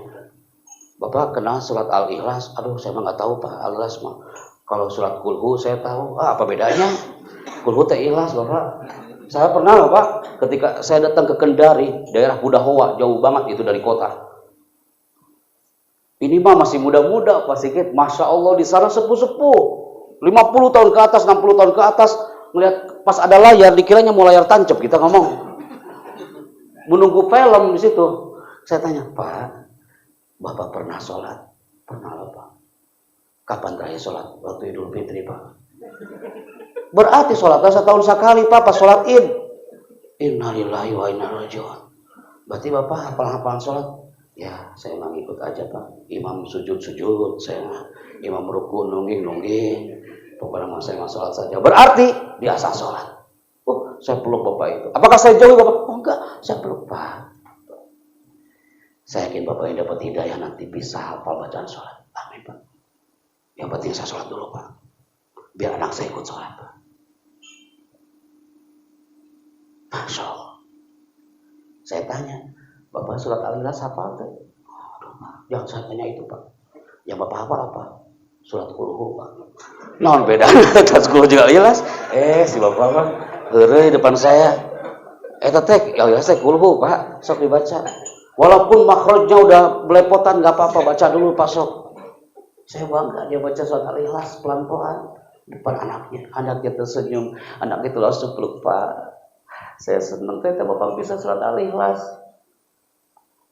Bapak kenal surat Al-Ikhlas? Aduh, saya mah nggak tahu pak, Al-Ikhlas mah. Kalau surat Kulhu saya tahu. Apa bedanya? Kulhu teh Ikhlas, bapak. Saya pernah loh pak, ketika saya datang ke Kendari, daerah Budahowa, jauh banget itu dari kota. Ini mah masih muda-muda Pak Sigit, masya Allah di sana sepuh-sepuh, 50 tahun ke atas, 60 tahun ke atas, melihat pas ada layar, dikiranya mau layar tancap, kita ngomong. Menunggu film di situ. Saya tanya, Pak, Bapak pernah sholat? Pernah lah Pak. Kapan terakhir sholat? Waktu Idul Fitri Pak. Berarti sholatnya setahun sekali Pak, pas sholat Id. Innalillahi wa inna ilaihi raji'un. Berarti Bapak hafal-hafalan sholat? Ya, saya emang ikut aja Pak. Imam sujud-sujud, saya imam ruku nungging-nungging. Pokoknya mah saya sholat saja. Berarti biasa sholat. Oh, saya peluk Bapak itu. Apakah saya jauhi Bapak? Oh enggak, saya peluk Pak. Saya yakin Bapak yang dapat hidayah nanti bisa hafal bacaan sholat. Amin Pak. Yang penting saya sholat dulu Pak. Biar anak saya ikut sholat Pak. Masya Allah. Saya tanya, Bapak surat Al-Ikhlas hafal tuh? Yang saya tanya itu Pak. Yang Bapak hafal apa? Surat Kulhu Pak. Non beda. Tas Kulhu juga Al-Ikhlas. Si Bapak Pak heureuy depan saya. Teteh, Al-Ikhlas teh Kulhu Pak. Sok dibaca. Walaupun makhrajnya udah belepotan nggak apa-apa, baca dulu Pak sok. Saya bangga dia baca surat Al-Ikhlas pelan-pelan depan anaknya. Anaknya tersenyum, anaknya itu langsung peluk Pak. Saya senang teh Bapak bisa surat Al-Ikhlas.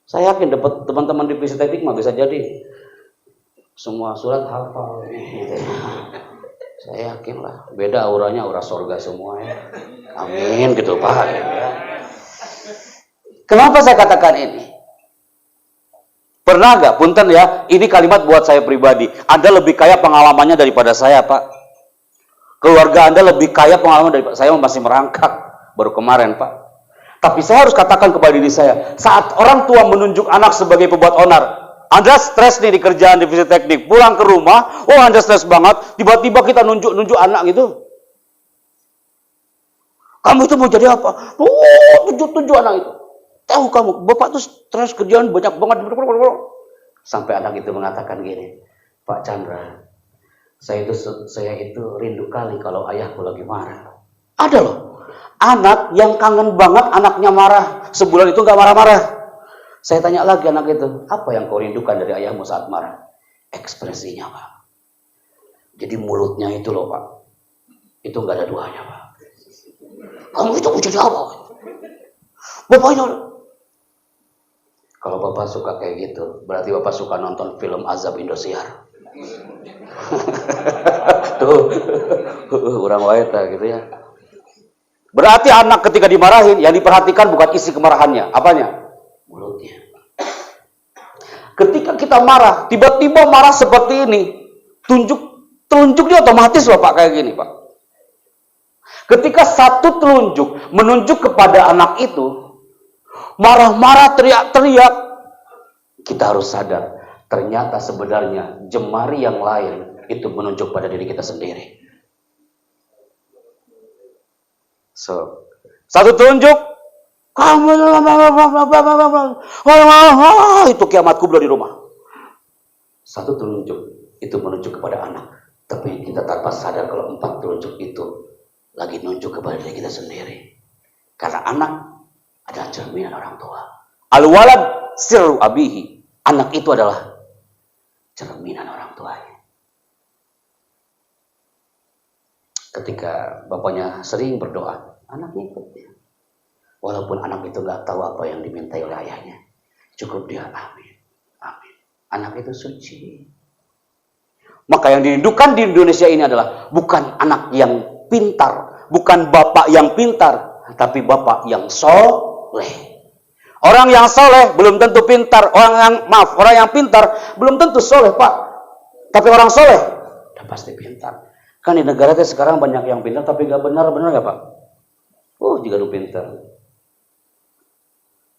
Saya yakin dapat teman-teman di Visi Teknik mah bisa jadi semua surat hafal. Saya yakin lah. Beda auranya, aura surga semua ya. Amin gitu Pak. Ya. Kenapa saya katakan ini? Pernah gak? Punten ya, ini kalimat buat saya pribadi. Anda lebih kaya pengalamannya daripada saya Pak. Keluarga Anda lebih kaya pengalaman daripada saya, masih merangkak baru kemarin Pak. Tapi saya harus katakan kepada diri saya, saat orang tua menunjuk anak sebagai pembuat onar, Anda stres nih di kerjaan divisi teknik, pulang ke rumah, oh Anda stres banget, tiba-tiba kita nunjuk anak gitu. Kamu itu mau jadi apa? Oh, tunjuk anak itu. Tahu kamu, Bapak tuh stres kerjaan banyak banget. Sampai anak itu mengatakan gini, Pak Chandra, saya itu rindu kali kalau ayahku lagi marah. Ada loh. Anak yang kangen banget anaknya marah. Sebulan itu gak marah-marah. Saya tanya lagi anak itu, apa yang kau rindukan dari ayahmu saat marah? Ekspresinya Pak. Jadi mulutnya itu loh Pak. Itu gak ada duanya Pak. Kamu itu mau jadi apa? Bapak itu. Kalau Bapak suka kayak gitu, berarti Bapak suka nonton film Azab Indosiar. Tuh, orang waita gitu ya. Berarti anak ketika dimarahin, yang diperhatikan bukan isi kemarahannya. Apanya? Mulutnya. Ketika kita marah, tiba-tiba marah seperti ini, telunjuk dia otomatis loh Pak, kayak gini Pak. Ketika satu telunjuk menunjuk kepada anak itu, marah-marah, teriak-teriak, kita harus sadar, ternyata sebenarnya jemari yang lain itu menunjuk pada diri kita sendiri. So, satu telunjuk, kamu itu kiamatku belum di rumah. Satu telunjuk itu menunjuk kepada anak, tapi kita tanpa sadar kalau 4 telunjuk itu lagi nunjuk kepada diri kita sendiri. Karena anak adalah cerminan orang tua. Al-walad sirru abihi. Anak itu adalah cerminan orang tuanya. Ketika bapaknya sering berdoa, anaknya ikut dia. Walaupun anak itu nggak tahu apa yang dimintai oleh ayahnya, cukup dia amin, amin. Anak itu suci. Maka yang dirindukan di Indonesia ini adalah bukan anak yang pintar, bukan bapak yang pintar, tapi bapak yang soleh. Orang yang soleh belum tentu pintar, orang yang pintar belum tentu soleh Pak. Tapi orang soleh udah pasti pintar. Kan di negara kita sekarang banyak yang pintar tapi nggak benar nggak Pak? Oh, juga lu pintar.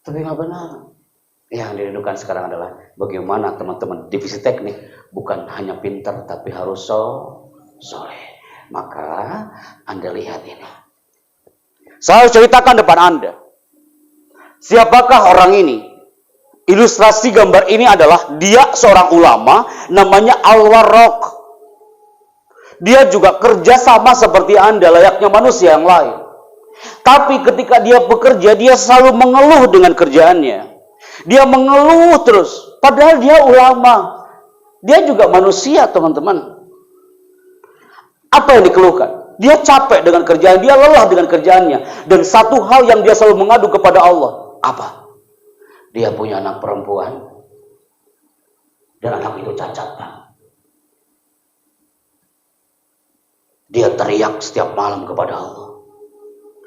Tapi nggak benar. Yang dirindukan sekarang adalah bagaimana teman-teman divisi teknik bukan hanya pintar tapi harus soleh. Maka Anda lihat ini. Saya ceritakan depan Anda. Siapakah orang ini? Ilustrasi gambar ini adalah dia seorang ulama namanya Al-Warraq. Dia juga kerja sama seperti Anda, layaknya manusia yang lain. Tapi ketika dia bekerja, dia selalu mengeluh dengan kerjaannya. Dia mengeluh terus, padahal dia ulama. Dia juga manusia, teman-teman. Apa yang dikeluhkan? Dia capek dengan kerjaan, dia lelah dengan kerjaannya. Dan satu hal yang dia selalu mengadu kepada Allah, apa? Dia punya anak perempuan, dan anak itu cacat, Pak. Dia teriak setiap malam kepada Allah.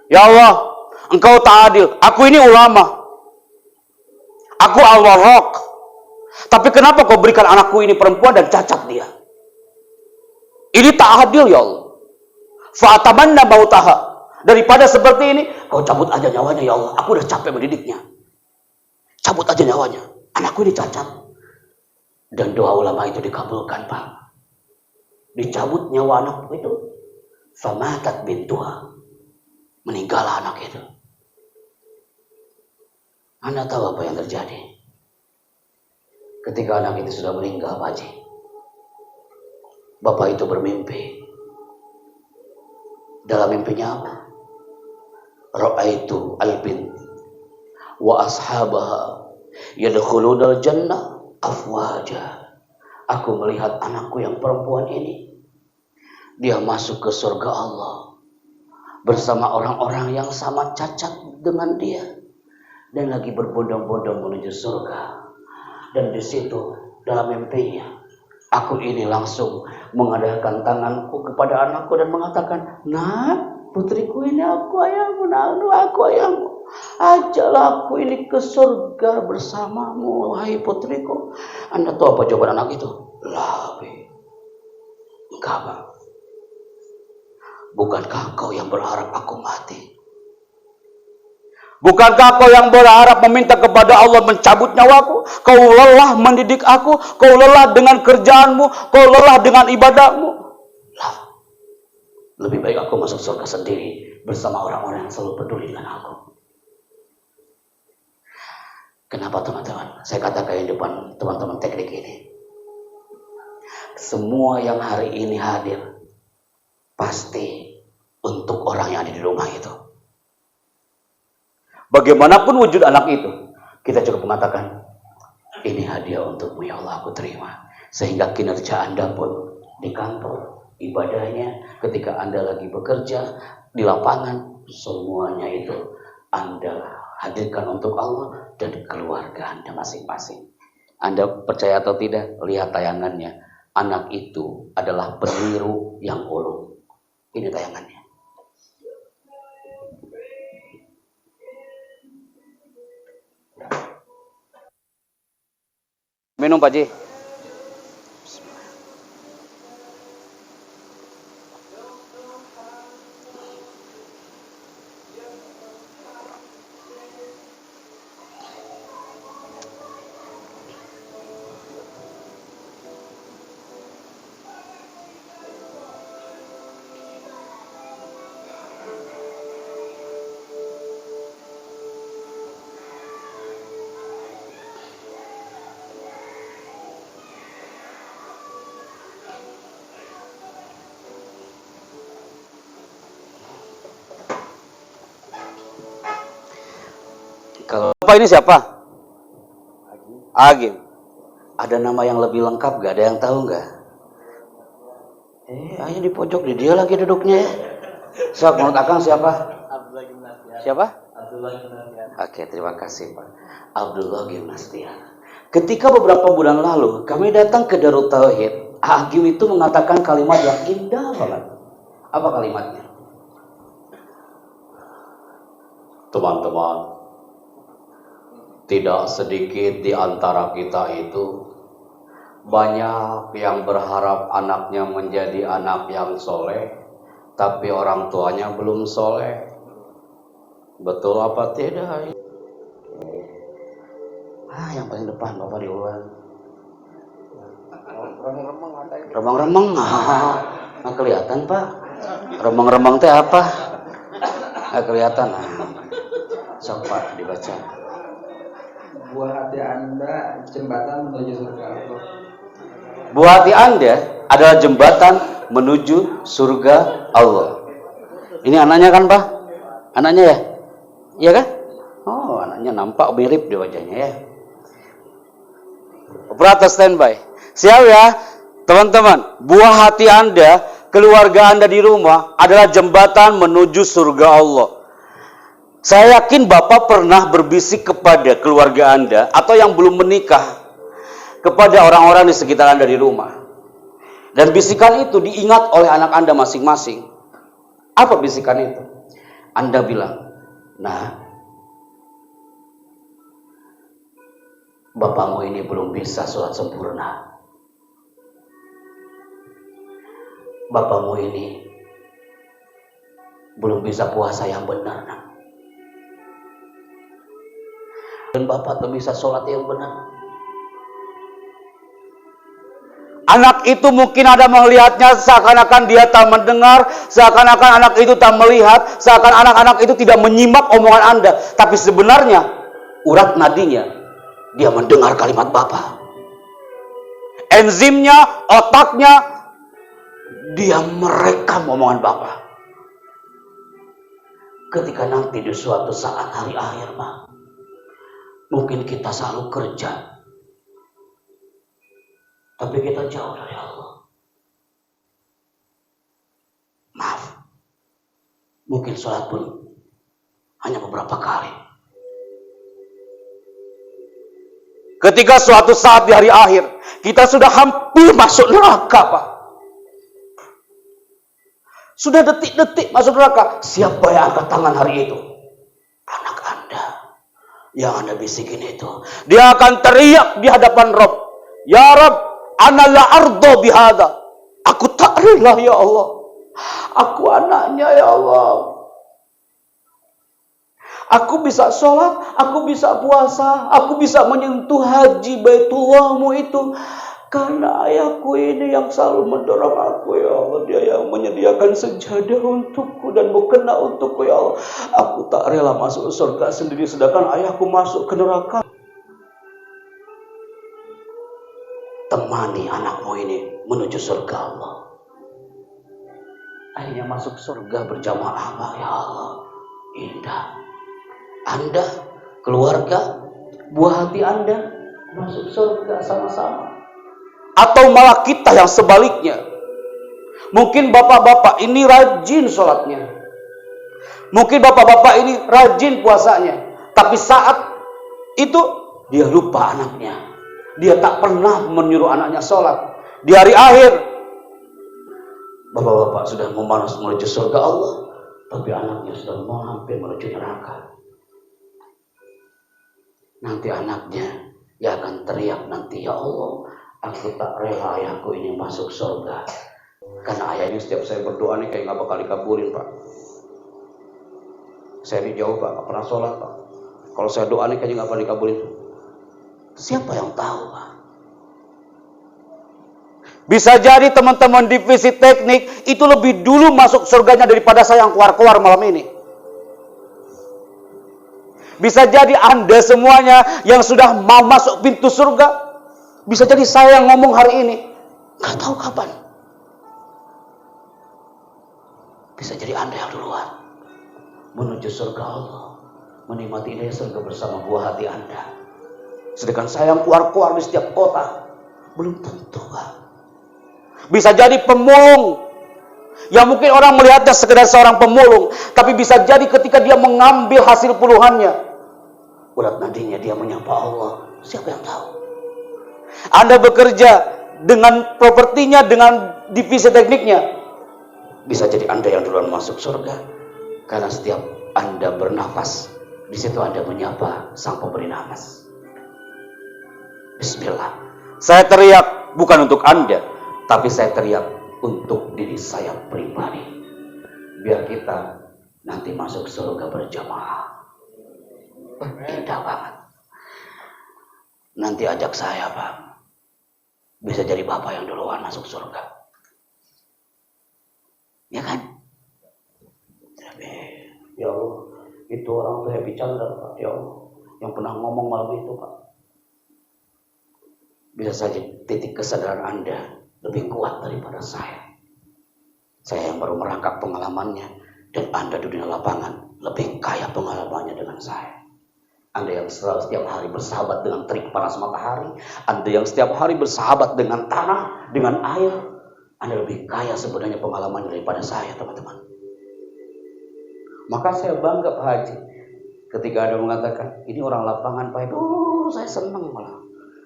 Ya Allah, Engkau tak adil. Aku ini ulama. Aku Al-Warraq. Tapi kenapa kau berikan anakku ini perempuan dan cacat dia? Ini tak adil ya Allah. Fa'atamanna mautaha. Daripada seperti ini, kau cabut aja nyawanya ya Allah. Aku udah capek mendidiknya. Cabut aja nyawanya. Anakku ini cacat. Dan doa ulama itu dikabulkan, Pak. Dicabut nyawa anakku itu. Famatat bintuha. Meninggal anak itu. Anda tahu apa yang terjadi? Ketika anak itu sudah meninggal, Pak Haji. Bapak itu bermimpi. Dalam mimpinya apa? Ra'aitu al-bint wa ashabaha yadkhulunal jannah afwaja. Aku melihat anakku yang perempuan ini. Dia masuk ke surga Allah bersama orang-orang yang sama cacat dengan dia. Dan lagi berbondong-bondong menuju surga. Dan di situ dalam mimpinya, aku ini langsung mengadakan tanganku kepada anakku dan mengatakan, "Nak, putriku ini aku ayahmu, nak, aku ayahmu. Ajalah aku ini ke surga bersamamu, wahai putriku." Anda tahu apa jawaban anak itu? Labi. Enggak, Bang. Bukankah kau yang berharap aku mati? Bukankah kau yang berharap meminta kepada Allah mencabut nyawaku? Kau lelah mendidik aku, kau lelah dengan kerjaanmu, kau lelah dengan ibadahmu. Lah, lebih baik aku masuk surga sendiri bersama orang-orang yang selalu peduli dengan aku. Kenapa teman-teman? Saya katakan di depan teman-teman teknik ini. Semua yang hari ini hadir pasti untuk orang yang ada di rumah itu. Bagaimanapun wujud anak itu, kita cukup mengatakan, ini hadiah untukmu ya Allah, aku terima. Sehingga kinerja Anda pun di kantor, ibadahnya, ketika Anda lagi bekerja, di lapangan, semuanya itu Anda hadirkan untuk Allah dan keluarga Anda masing-masing. Anda percaya atau tidak, lihat tayangannya. Anak itu adalah peniru yang ulung. Ini tayangannya. Minum Pak Ji. Kalau Bapak ini siapa? Agim. Ada nama yang lebih lengkap gak? Ada yang tahu gak? Ayo di pojok, di dia lagi duduknya ya. Sok, menurut Akang siapa? Abdullah Gimnastian. Siapa? Abdullah Gimnastian. Oke, terima kasih Pak. Abdullah Gimnastian. Ketika beberapa bulan lalu kami datang ke Darut Tauhid, Agim itu mengatakan kalimat yang indah banget. Apa kalimatnya? Teman-teman, tidak sedikit di antara kita itu banyak yang berharap anaknya menjadi anak yang soleh, tapi orang tuanya belum soleh. Betul apa tidak? Yang paling depan Bapak duluan. Remeng-remeng ada yang Remeng-remeng. Nggak kelihatan Pak. Remeng-remeng teh apa? Nggak kelihatan. Sok Pak dibaca. Buah hati Anda jembatan menuju surga Allah. Buah hati Anda adalah jembatan menuju surga Allah. Ini anaknya kan Pak? Anaknya ya? Iya kan? Oh, anaknya nampak mirip di wajahnya ya. Operator standby. Siap ya, teman-teman. Buah hati Anda, keluarga Anda di rumah adalah jembatan menuju surga Allah. Saya yakin Bapak pernah berbisik kepada keluarga Anda atau yang belum menikah, kepada orang-orang di sekitar Anda di rumah. Dan bisikan itu diingat oleh anak Anda masing-masing. Apa bisikan itu? Anda bilang, nah, bapakmu ini belum bisa sholat sempurna. Bapakmu ini belum bisa puasa yang benar. Nah. Dan bapak tak bisa sholat yang benar. Anak itu mungkin ada melihatnya seakan-akan dia tak mendengar, seakan-akan anak itu tak melihat, seakan anak-anak itu tidak menyimak omongan Anda. Tapi sebenarnya urat nadinya dia mendengar kalimat Bapak. Enzimnya, otaknya dia merekam omongan Bapak. Ketika nanti di suatu saat hari akhir, Pak, mungkin kita selalu kerja, tapi kita jauh dari Allah. Maaf, mungkin sholat pun hanya beberapa kali. Ketika suatu saat di hari akhir, kita sudah hampir masuk neraka, Pak. Sudah detik-detik masuk neraka. Siapa yang angkat tangan hari itu? Anak Anda. Yang Anda bisikin itu. Dia akan teriak di hadapan Rabb. Ya Rabb, ana la ardo bihada. Aku tak rela ya Allah. Aku anaknya ya Allah. Aku bisa sholat, aku bisa puasa, aku bisa menyentuh haji Baitullahmu itu. Karena ayahku ini yang selalu mendorong aku ya Allah. Dia yang menyediakan sejadah untukku dan mukena untukku ya Allah. Aku tak rela masuk surga sendiri sedangkan ayahku masuk ke neraka. Temani anakmu ini menuju surga Allah. Akhirnya masuk surga berjamaah Pak ya Allah. Indah. Anda, keluarga, buah hati Anda masuk surga sama-sama. Atau malah kita yang sebaliknya. Mungkin bapak-bapak ini rajin sholatnya. Mungkin bapak-bapak ini rajin puasanya. Tapi saat itu dia lupa anaknya. Dia tak pernah menyuruh anaknya sholat. Di hari akhir, bapak-bapak sudah memanas menuju surga Allah. Tapi anaknya sudah mau hampir menuju neraka. Nanti anaknya yang akan teriak nanti, ya Allah, aku tak rela ayahku ini masuk surga. Karena ayahnya setiap saya berdoa nih kayak gak bakal dikabulin Pak. Saya ini jauh Pak, gak pernah sholat Pak. Kalau saya doa nih kayaknya gak bakal dikabulin. Siapa yang tahu Pak? Bisa jadi teman-teman divisi teknik itu lebih dulu masuk surganya daripada saya yang keluar-keluar malam ini. Bisa jadi Anda semuanya yang sudah mau masuk pintu surga. Bisa jadi saya yang ngomong hari ini. Gak tahu kapan. Bisa jadi Anda yang duluan menuju surga Allah. Menikmati indah surga bersama buah hati Anda. Sedangkan saya yang keluar-keluar di setiap kota. Belum tentu Pak. Bisa jadi pemulung. Yang mungkin orang melihatnya sekedar seorang pemulung. Tapi bisa jadi ketika dia mengambil hasil puluhannya, urat nadinya dia menyapa Allah. Siapa yang tahu? Anda bekerja dengan propertinya, dengan divisi tekniknya. Bisa jadi Anda yang duluan masuk surga. Karena setiap Anda bernafas, di situ Anda menyapa sang pemberi nafas. Bismillah. Saya teriak bukan untuk Anda, tapi saya teriak untuk diri saya pribadi. Biar kita nanti masuk surga berjamaah. Indah banget. nanti ajak saya, Pak. Bisa jadi Bapak yang duluan masuk surga. Ya kan? Tapi, ya Allah, itu orang tuh Happy Chandra, Pak. Ya Allah, yang pernah ngomong malam itu, Pak. Bisa saja titik kesadaran Anda lebih kuat daripada saya. Saya yang baru merangkap pengalamannya, dan Anda di dunia lapangan lebih kaya pengalamannya dengan saya. Anda yang setiap hari bersahabat dengan terik panas matahari, Anda yang setiap hari bersahabat dengan tanah, dengan air, Anda lebih kaya sebenarnya pengalamannya daripada saya, teman-teman. Maka saya bangga Pak Haji ketika Anda mengatakan, ini orang lapangan Pak Haji. Saya senang malah.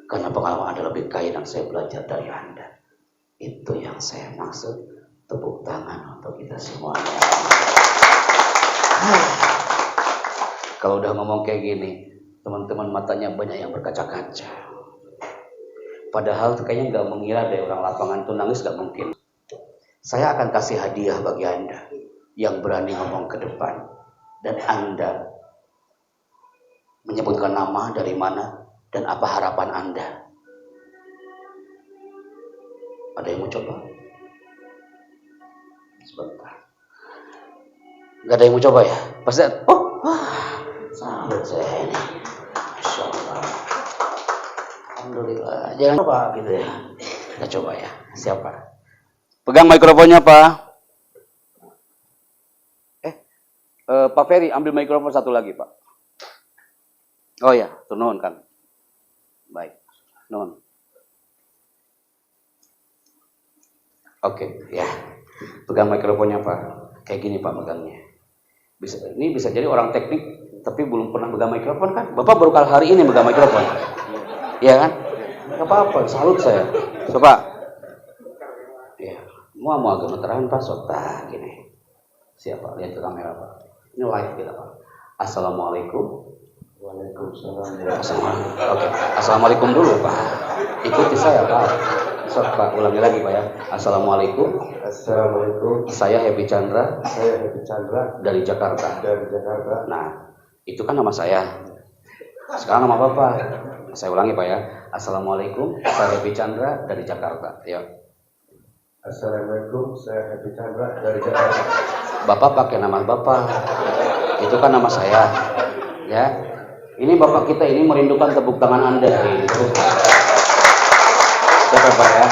Karena pengalaman Anda lebih kaya dan saya belajar dari Anda. Itu yang saya maksud. Tepuk tangan untuk kita semuanya. Kalau udah ngomong kayak gini, teman-teman matanya banyak yang berkaca-kaca. Padahal kayaknya nggak mengira deh orang lapangan itu nangis, nggak mungkin. Saya akan kasih hadiah bagi Anda yang berani ngomong ke depan. Dan Anda menyebutkan nama dari mana dan apa harapan Anda. Ada yang mau coba? Sebentar. Gak ada yang mau coba ya? Pasti salut saya ini. Masya Allah. Alhamdulillah. Jangan coba gitu ya. Kita coba ya. Siapa? Pegang mikrofonnya Pak. Pak Ferry ambil mikrofon satu lagi Pak. Oh ya, turun kan. Baik. Nun. Oke, ya. Pegang mikrofonnya Pak. Kayak gini Pak megangnya. Ini bisa jadi orang teknik tapi belum pernah pegang mikrofon kan? Bapak baru kali hari ini pegang mikrofon. Iya kan? Gak apa-apa, salut saya. Coba. Ya, mau agak meteran Pak, sota gini. Siapa? Lihat ke kamera Pak. Ini live kita Pak. Assalamualaikum. Waalaikumsalam. Oke. Assalamualaikum dulu Pak. Ikuti saya Pak. Pak, ulangi lagi Pak ya. Assalamualaikum. Assalamualaikum. Saya Happy Chandra. Saya Happy Chandra Dari Jakarta. dari Jakarta. Nah, itu kan nama saya. Sekarang nama Bapak. Saya ulangi Pak ya. Assalamualaikum. Saya Happy Chandra dari Jakarta. Ya. Assalamualaikum. Saya Happy Chandra dari Jakarta. Bapak pakai nama Bapak. Itu kan nama saya. Ya. Ini Bapak kita ini merindukan tepuk tangan Anda gitu. Siapa Pak ya?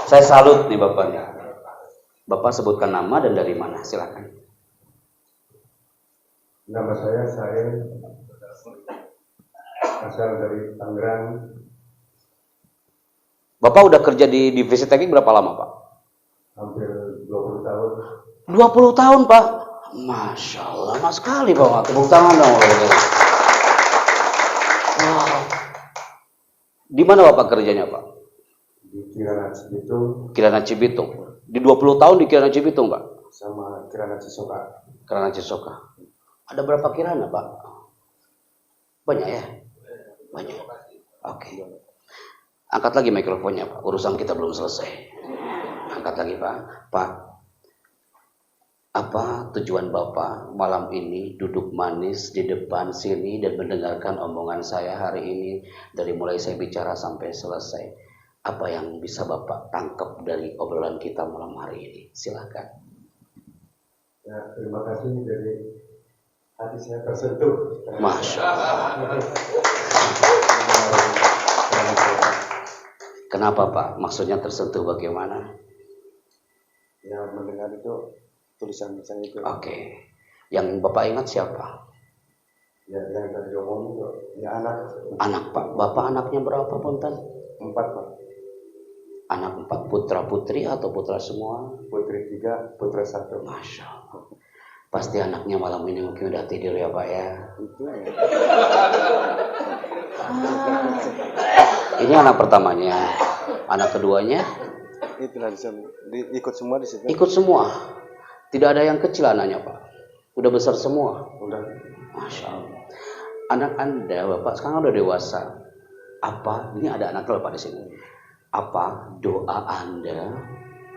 Saya salut nih Bapaknya. Bapak sebutkan nama dan dari mana? Silakan. Nama saya Sain, asal dari Tangerang. Bapak udah kerja di divisi teknik berapa lama Pak? Hampir 20 tahun. 20 tahun Pak. Masya Allah, mas sekali Pak. Tepuk tangan dong. Wow. Di mana Bapak kerjanya Pak? Di Kirana Cibitung. Kirana Cibitung. Di 20 tahun di Kirana Cibitung Pak? Sama Kirana Cisoka. Kirana Cisoka. Ada berapa kirana Pak? Banyak ya? Banyak. Oke. Angkat lagi mikrofonnya Pak. Urusan kita belum selesai. Angkat lagi Pak. Pak, apa tujuan Bapak malam ini duduk manis di depan sini dan mendengarkan omongan saya hari ini dari mulai saya bicara sampai selesai? Apa yang bisa Bapak tangkap dari obrolan kita malam hari ini? Silakan. Ya, terima kasih dari hati saya tersentuh. Masya Allah. Kenapa Pak? Maksudnya tersentuh bagaimana? Ya, mendengar itu tulisan saya itu. Oke. Yang Bapak ingat siapa? Ya, yang tadi ngomong itu. Ya, anak. Anak Pak. Bapak anaknya berapa Punten? 4 Pak. Anak 4 putra putri atau putra semua? Putri 3, putra 1. Masya Allah. Pasti anaknya malam ini mungkin udah tidur ya Pak ya. Itu ya. Ini anak pertamanya. Anak keduanya? Itulah ikut semua di situ. Ikut semua. Tidak ada yang kecil anaknya Pak. Udah besar semua. Udah. Masya Allah. Anak Anda Bapak sekarang udah dewasa. Apa? Ini ada anak Bapak di sini. Apa doa Anda,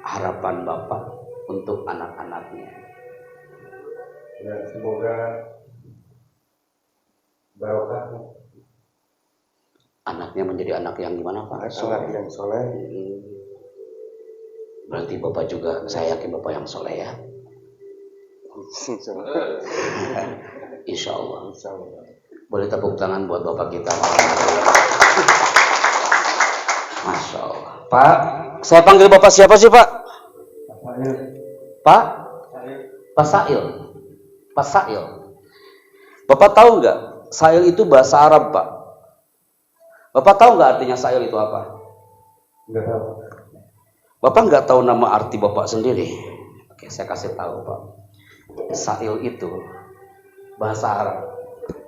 harapan Bapak untuk anak-anaknya? Ya, semoga barokah Anaknya menjadi anak yang gimana Pak? Anak yang soleh. Berarti Bapak juga, saya yakin Bapak yang soleh ya. Insya Allah. Boleh tepuk tangan buat Bapak kita. Masya Allah. Pak, saya panggil Bapak siapa sih Pak? Pak? Pak Sail. Pak Sail. Bapak tahu nggak? Sail itu bahasa Arab Pak. Bapak tahu nggak artinya Sail itu apa? Enggak tahu. Bapak nggak tahu nama arti Bapak sendiri? Oke, saya kasih tahu Pak. Sail itu bahasa Arab.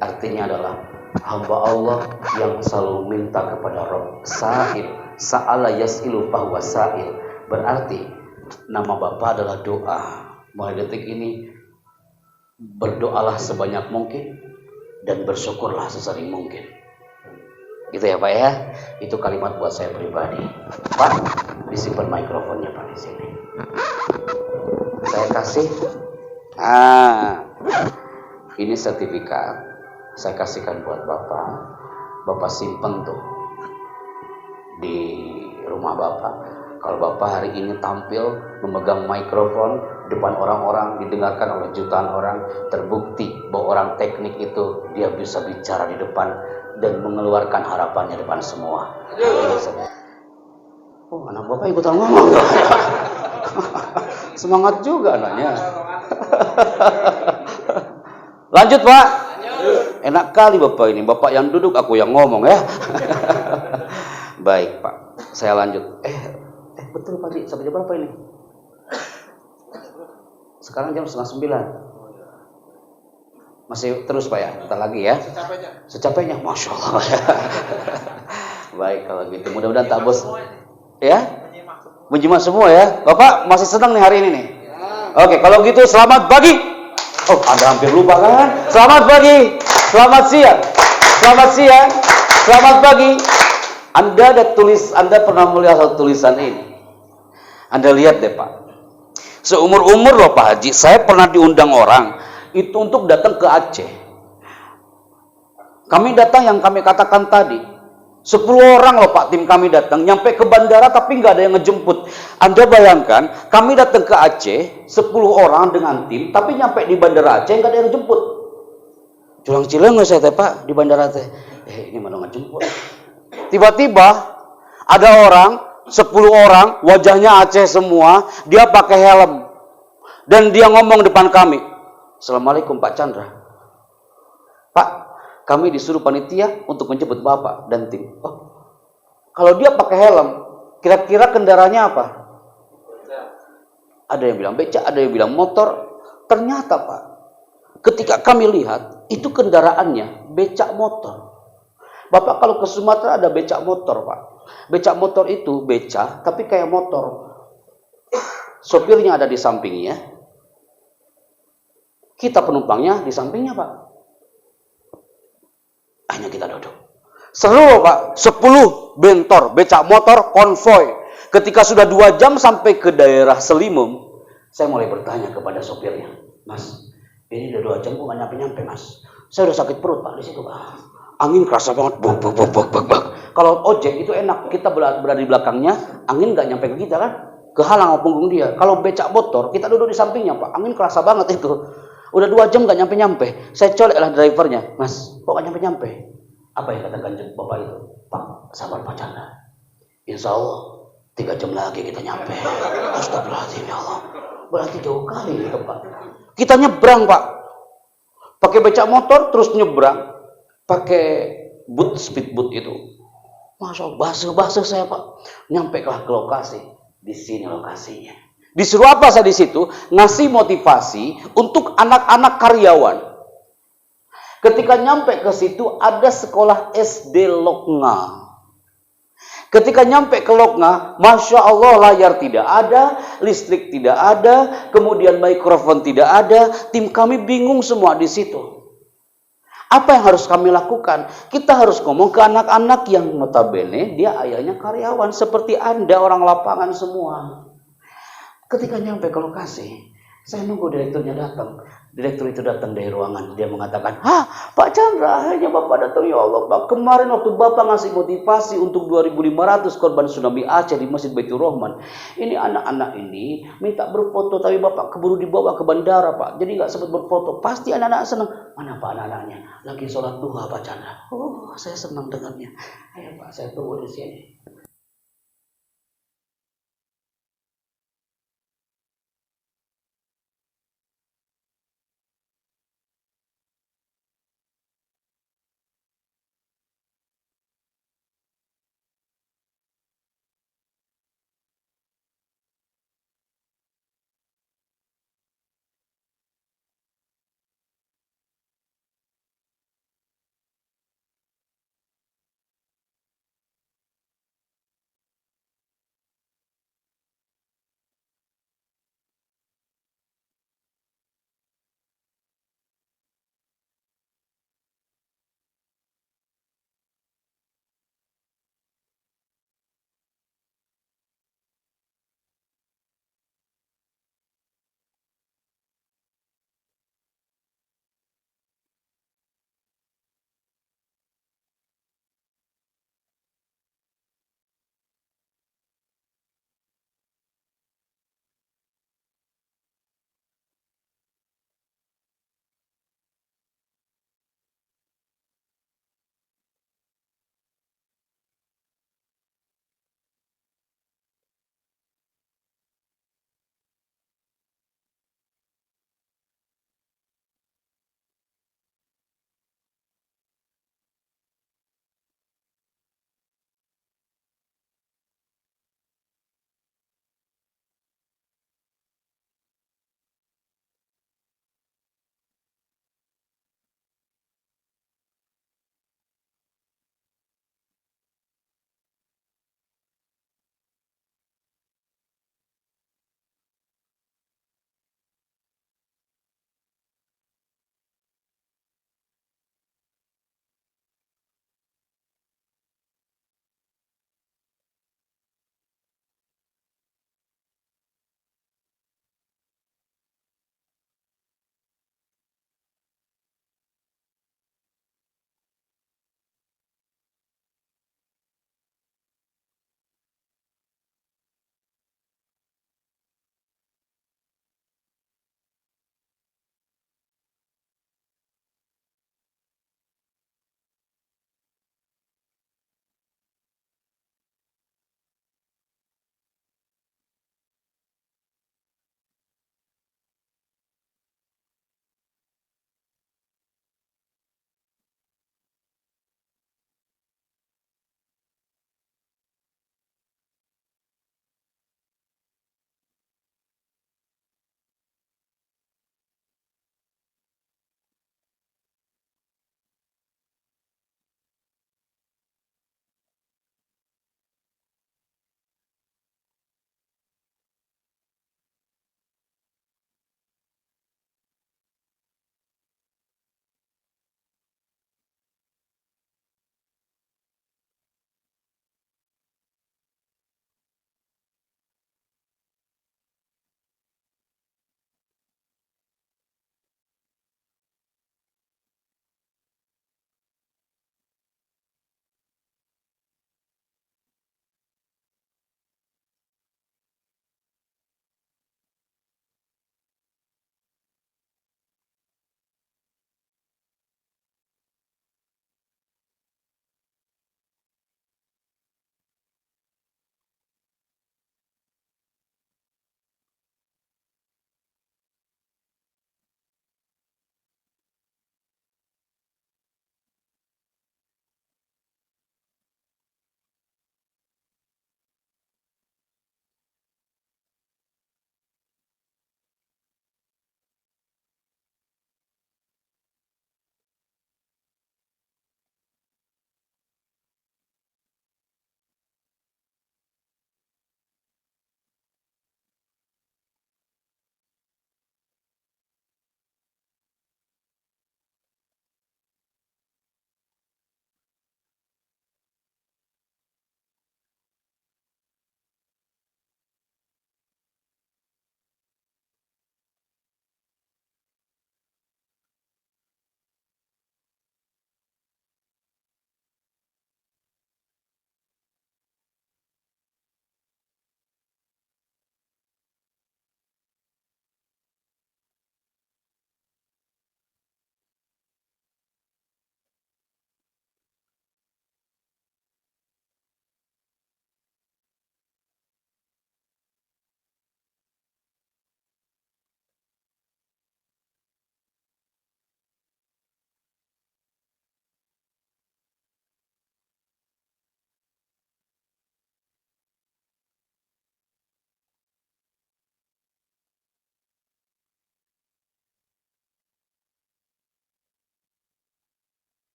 Artinya adalah hamba Allah yang selalu minta kepada Rabb. Sa'il, sa'ala yas'ilu fahuwa sa'il. Berarti nama Bapak adalah doa. Mulai detik ini berdoalah sebanyak mungkin dan bersyukurlah sesering mungkin. Gitu ya Pak ya. Itu kalimat buat saya pribadi. Pak, disimpan mikrofonnya Pak di sini. Saya kasih. Ini sertifikat. Saya kasihkan buat Bapak. Bapak simpen tuh di rumah Bapak. Kalau Bapak hari ini tampil memegang mikrofon depan orang-orang, didengarkan oleh jutaan orang, terbukti bahwa orang teknik itu dia bisa bicara di depan dan mengeluarkan harapannya depan semua. Oh, anak Bapak ikutan ngomong. Semangat juga anaknya. Lanjut Pak. Enak kali Bapak ini. Bapak yang duduk, aku yang ngomong ya. Baik Pak. Saya lanjut. Betul Pak, sampai jam berapa ini? Sekarang jam 8:30. Masih terus Pak ya? Bentar lagi ya. Secapeknya. Masya Allah. Baik kalau gitu. Mudah-mudahan tak bos. Ya? Menjimat semua ya. Bapak masih senang nih hari ini nih? Oke, kalau gitu selamat pagi. Oh, Anda hampir lupa kan? Selamat pagi. Selamat siang. Selamat siang. Selamat pagi. Anda pernah melihat satu tulisan ini? Anda lihat deh Pak. Seumur-umur loh Pak Haji, saya pernah diundang orang itu untuk datang ke Aceh. Kami datang yang kami katakan tadi. 10 orang loh Pak, tim kami datang. Nyampe ke bandara tapi nggak ada yang ngejemput. Anda bayangkan, kami datang ke Aceh, 10 orang dengan tim, tapi nyampe di bandara Aceh nggak ada yang jemput. Culang-cilang nggak saya teh Pak, di bandara teh. Ini mana ngejemput. Tiba-tiba ada orang, 10 orang, wajahnya Aceh semua, dia pakai helm. Dan dia ngomong depan kami, Assalamualaikum Pak Chandra. Pak, kami disuruh panitia untuk menjemput Bapak dan tim. Oh, kalau dia pakai helm, kira-kira kendaraannya apa? Ada yang bilang becak, ada yang bilang motor. Ternyata Pak, ketika kami lihat, itu kendaraannya becak motor. Bapak kalau ke Sumatera ada becak motor Pak. Becak motor itu becak tapi kayak motor. Sopirnya ada di sampingnya. Kita penumpangnya di sampingnya Pak. Hanya kita duduk. Seru Pak. 10 bentor becak motor konvoy. Ketika sudah 2 jam sampai ke daerah Selimum, saya mulai bertanya kepada sopirnya, Mas, ini udah 2 jam kok nggak nyampe-nyampe Mas. Saya udah sakit perut Pak di situ Pak. Angin kerasa banget, bak. Kalau ojek itu enak, kita berada di belakangnya, angin nggak nyampe ke kita kan, kehalang sama punggung dia. Kalau becak motor, kita duduk di sampingnya Pak, angin kerasa banget itu. Udah 2 jam nggak nyampe-nyampe, saya colek lah drivernya, Mas, kok nggak nyampe-nyampe? Apa yang katakan Bapak itu? Pak, sabar Pak Chandra. Insya Allah 3 jam lagi kita nyampe. Astagfirullahaladzim ya Allah. Berarti jauh kali itu Pak. Kita nyebrang Pak, pakai becak motor terus nyebrang. Pakai speedboat itu. Masya Allah, basuh saya Pak. Nyampe lah ke lokasi. Di sini lokasinya. Disuruh apa saya di situ? Ngasih motivasi untuk anak-anak karyawan. Ketika nyampe ke situ ada sekolah SD Loknga. Ketika nyampe ke Loknga, Masya Allah layar tidak ada, listrik tidak ada, kemudian mikrofon tidak ada. Tim kami bingung semua di situ. Apa yang harus kami lakukan? Kita harus ngomong ke anak-anak yang notabene dia ayahnya karyawan seperti Anda orang lapangan semua. Ketika nyampe ke lokasi, Saya nunggu direkturnya datang. Direktur itu datang dari ruangan. Dia mengatakan, Pak Chandra, akhirnya Bapak datang. Ya Allah, Pak. Kemarin waktu Bapak ngasih motivasi untuk 2.500 korban tsunami Aceh di Masjid Baitur Rahman. Ini anak-anak ini minta berfoto, tapi Bapak keburu dibawa ke bandara, Pak. Jadi nggak sempat berfoto. Pasti anak-anak senang. Mana Pak anak-anaknya? Lagi sholat duha, Pak Chandra. Oh, saya senang dengannya. Ayo Pak, saya tunggu di sini.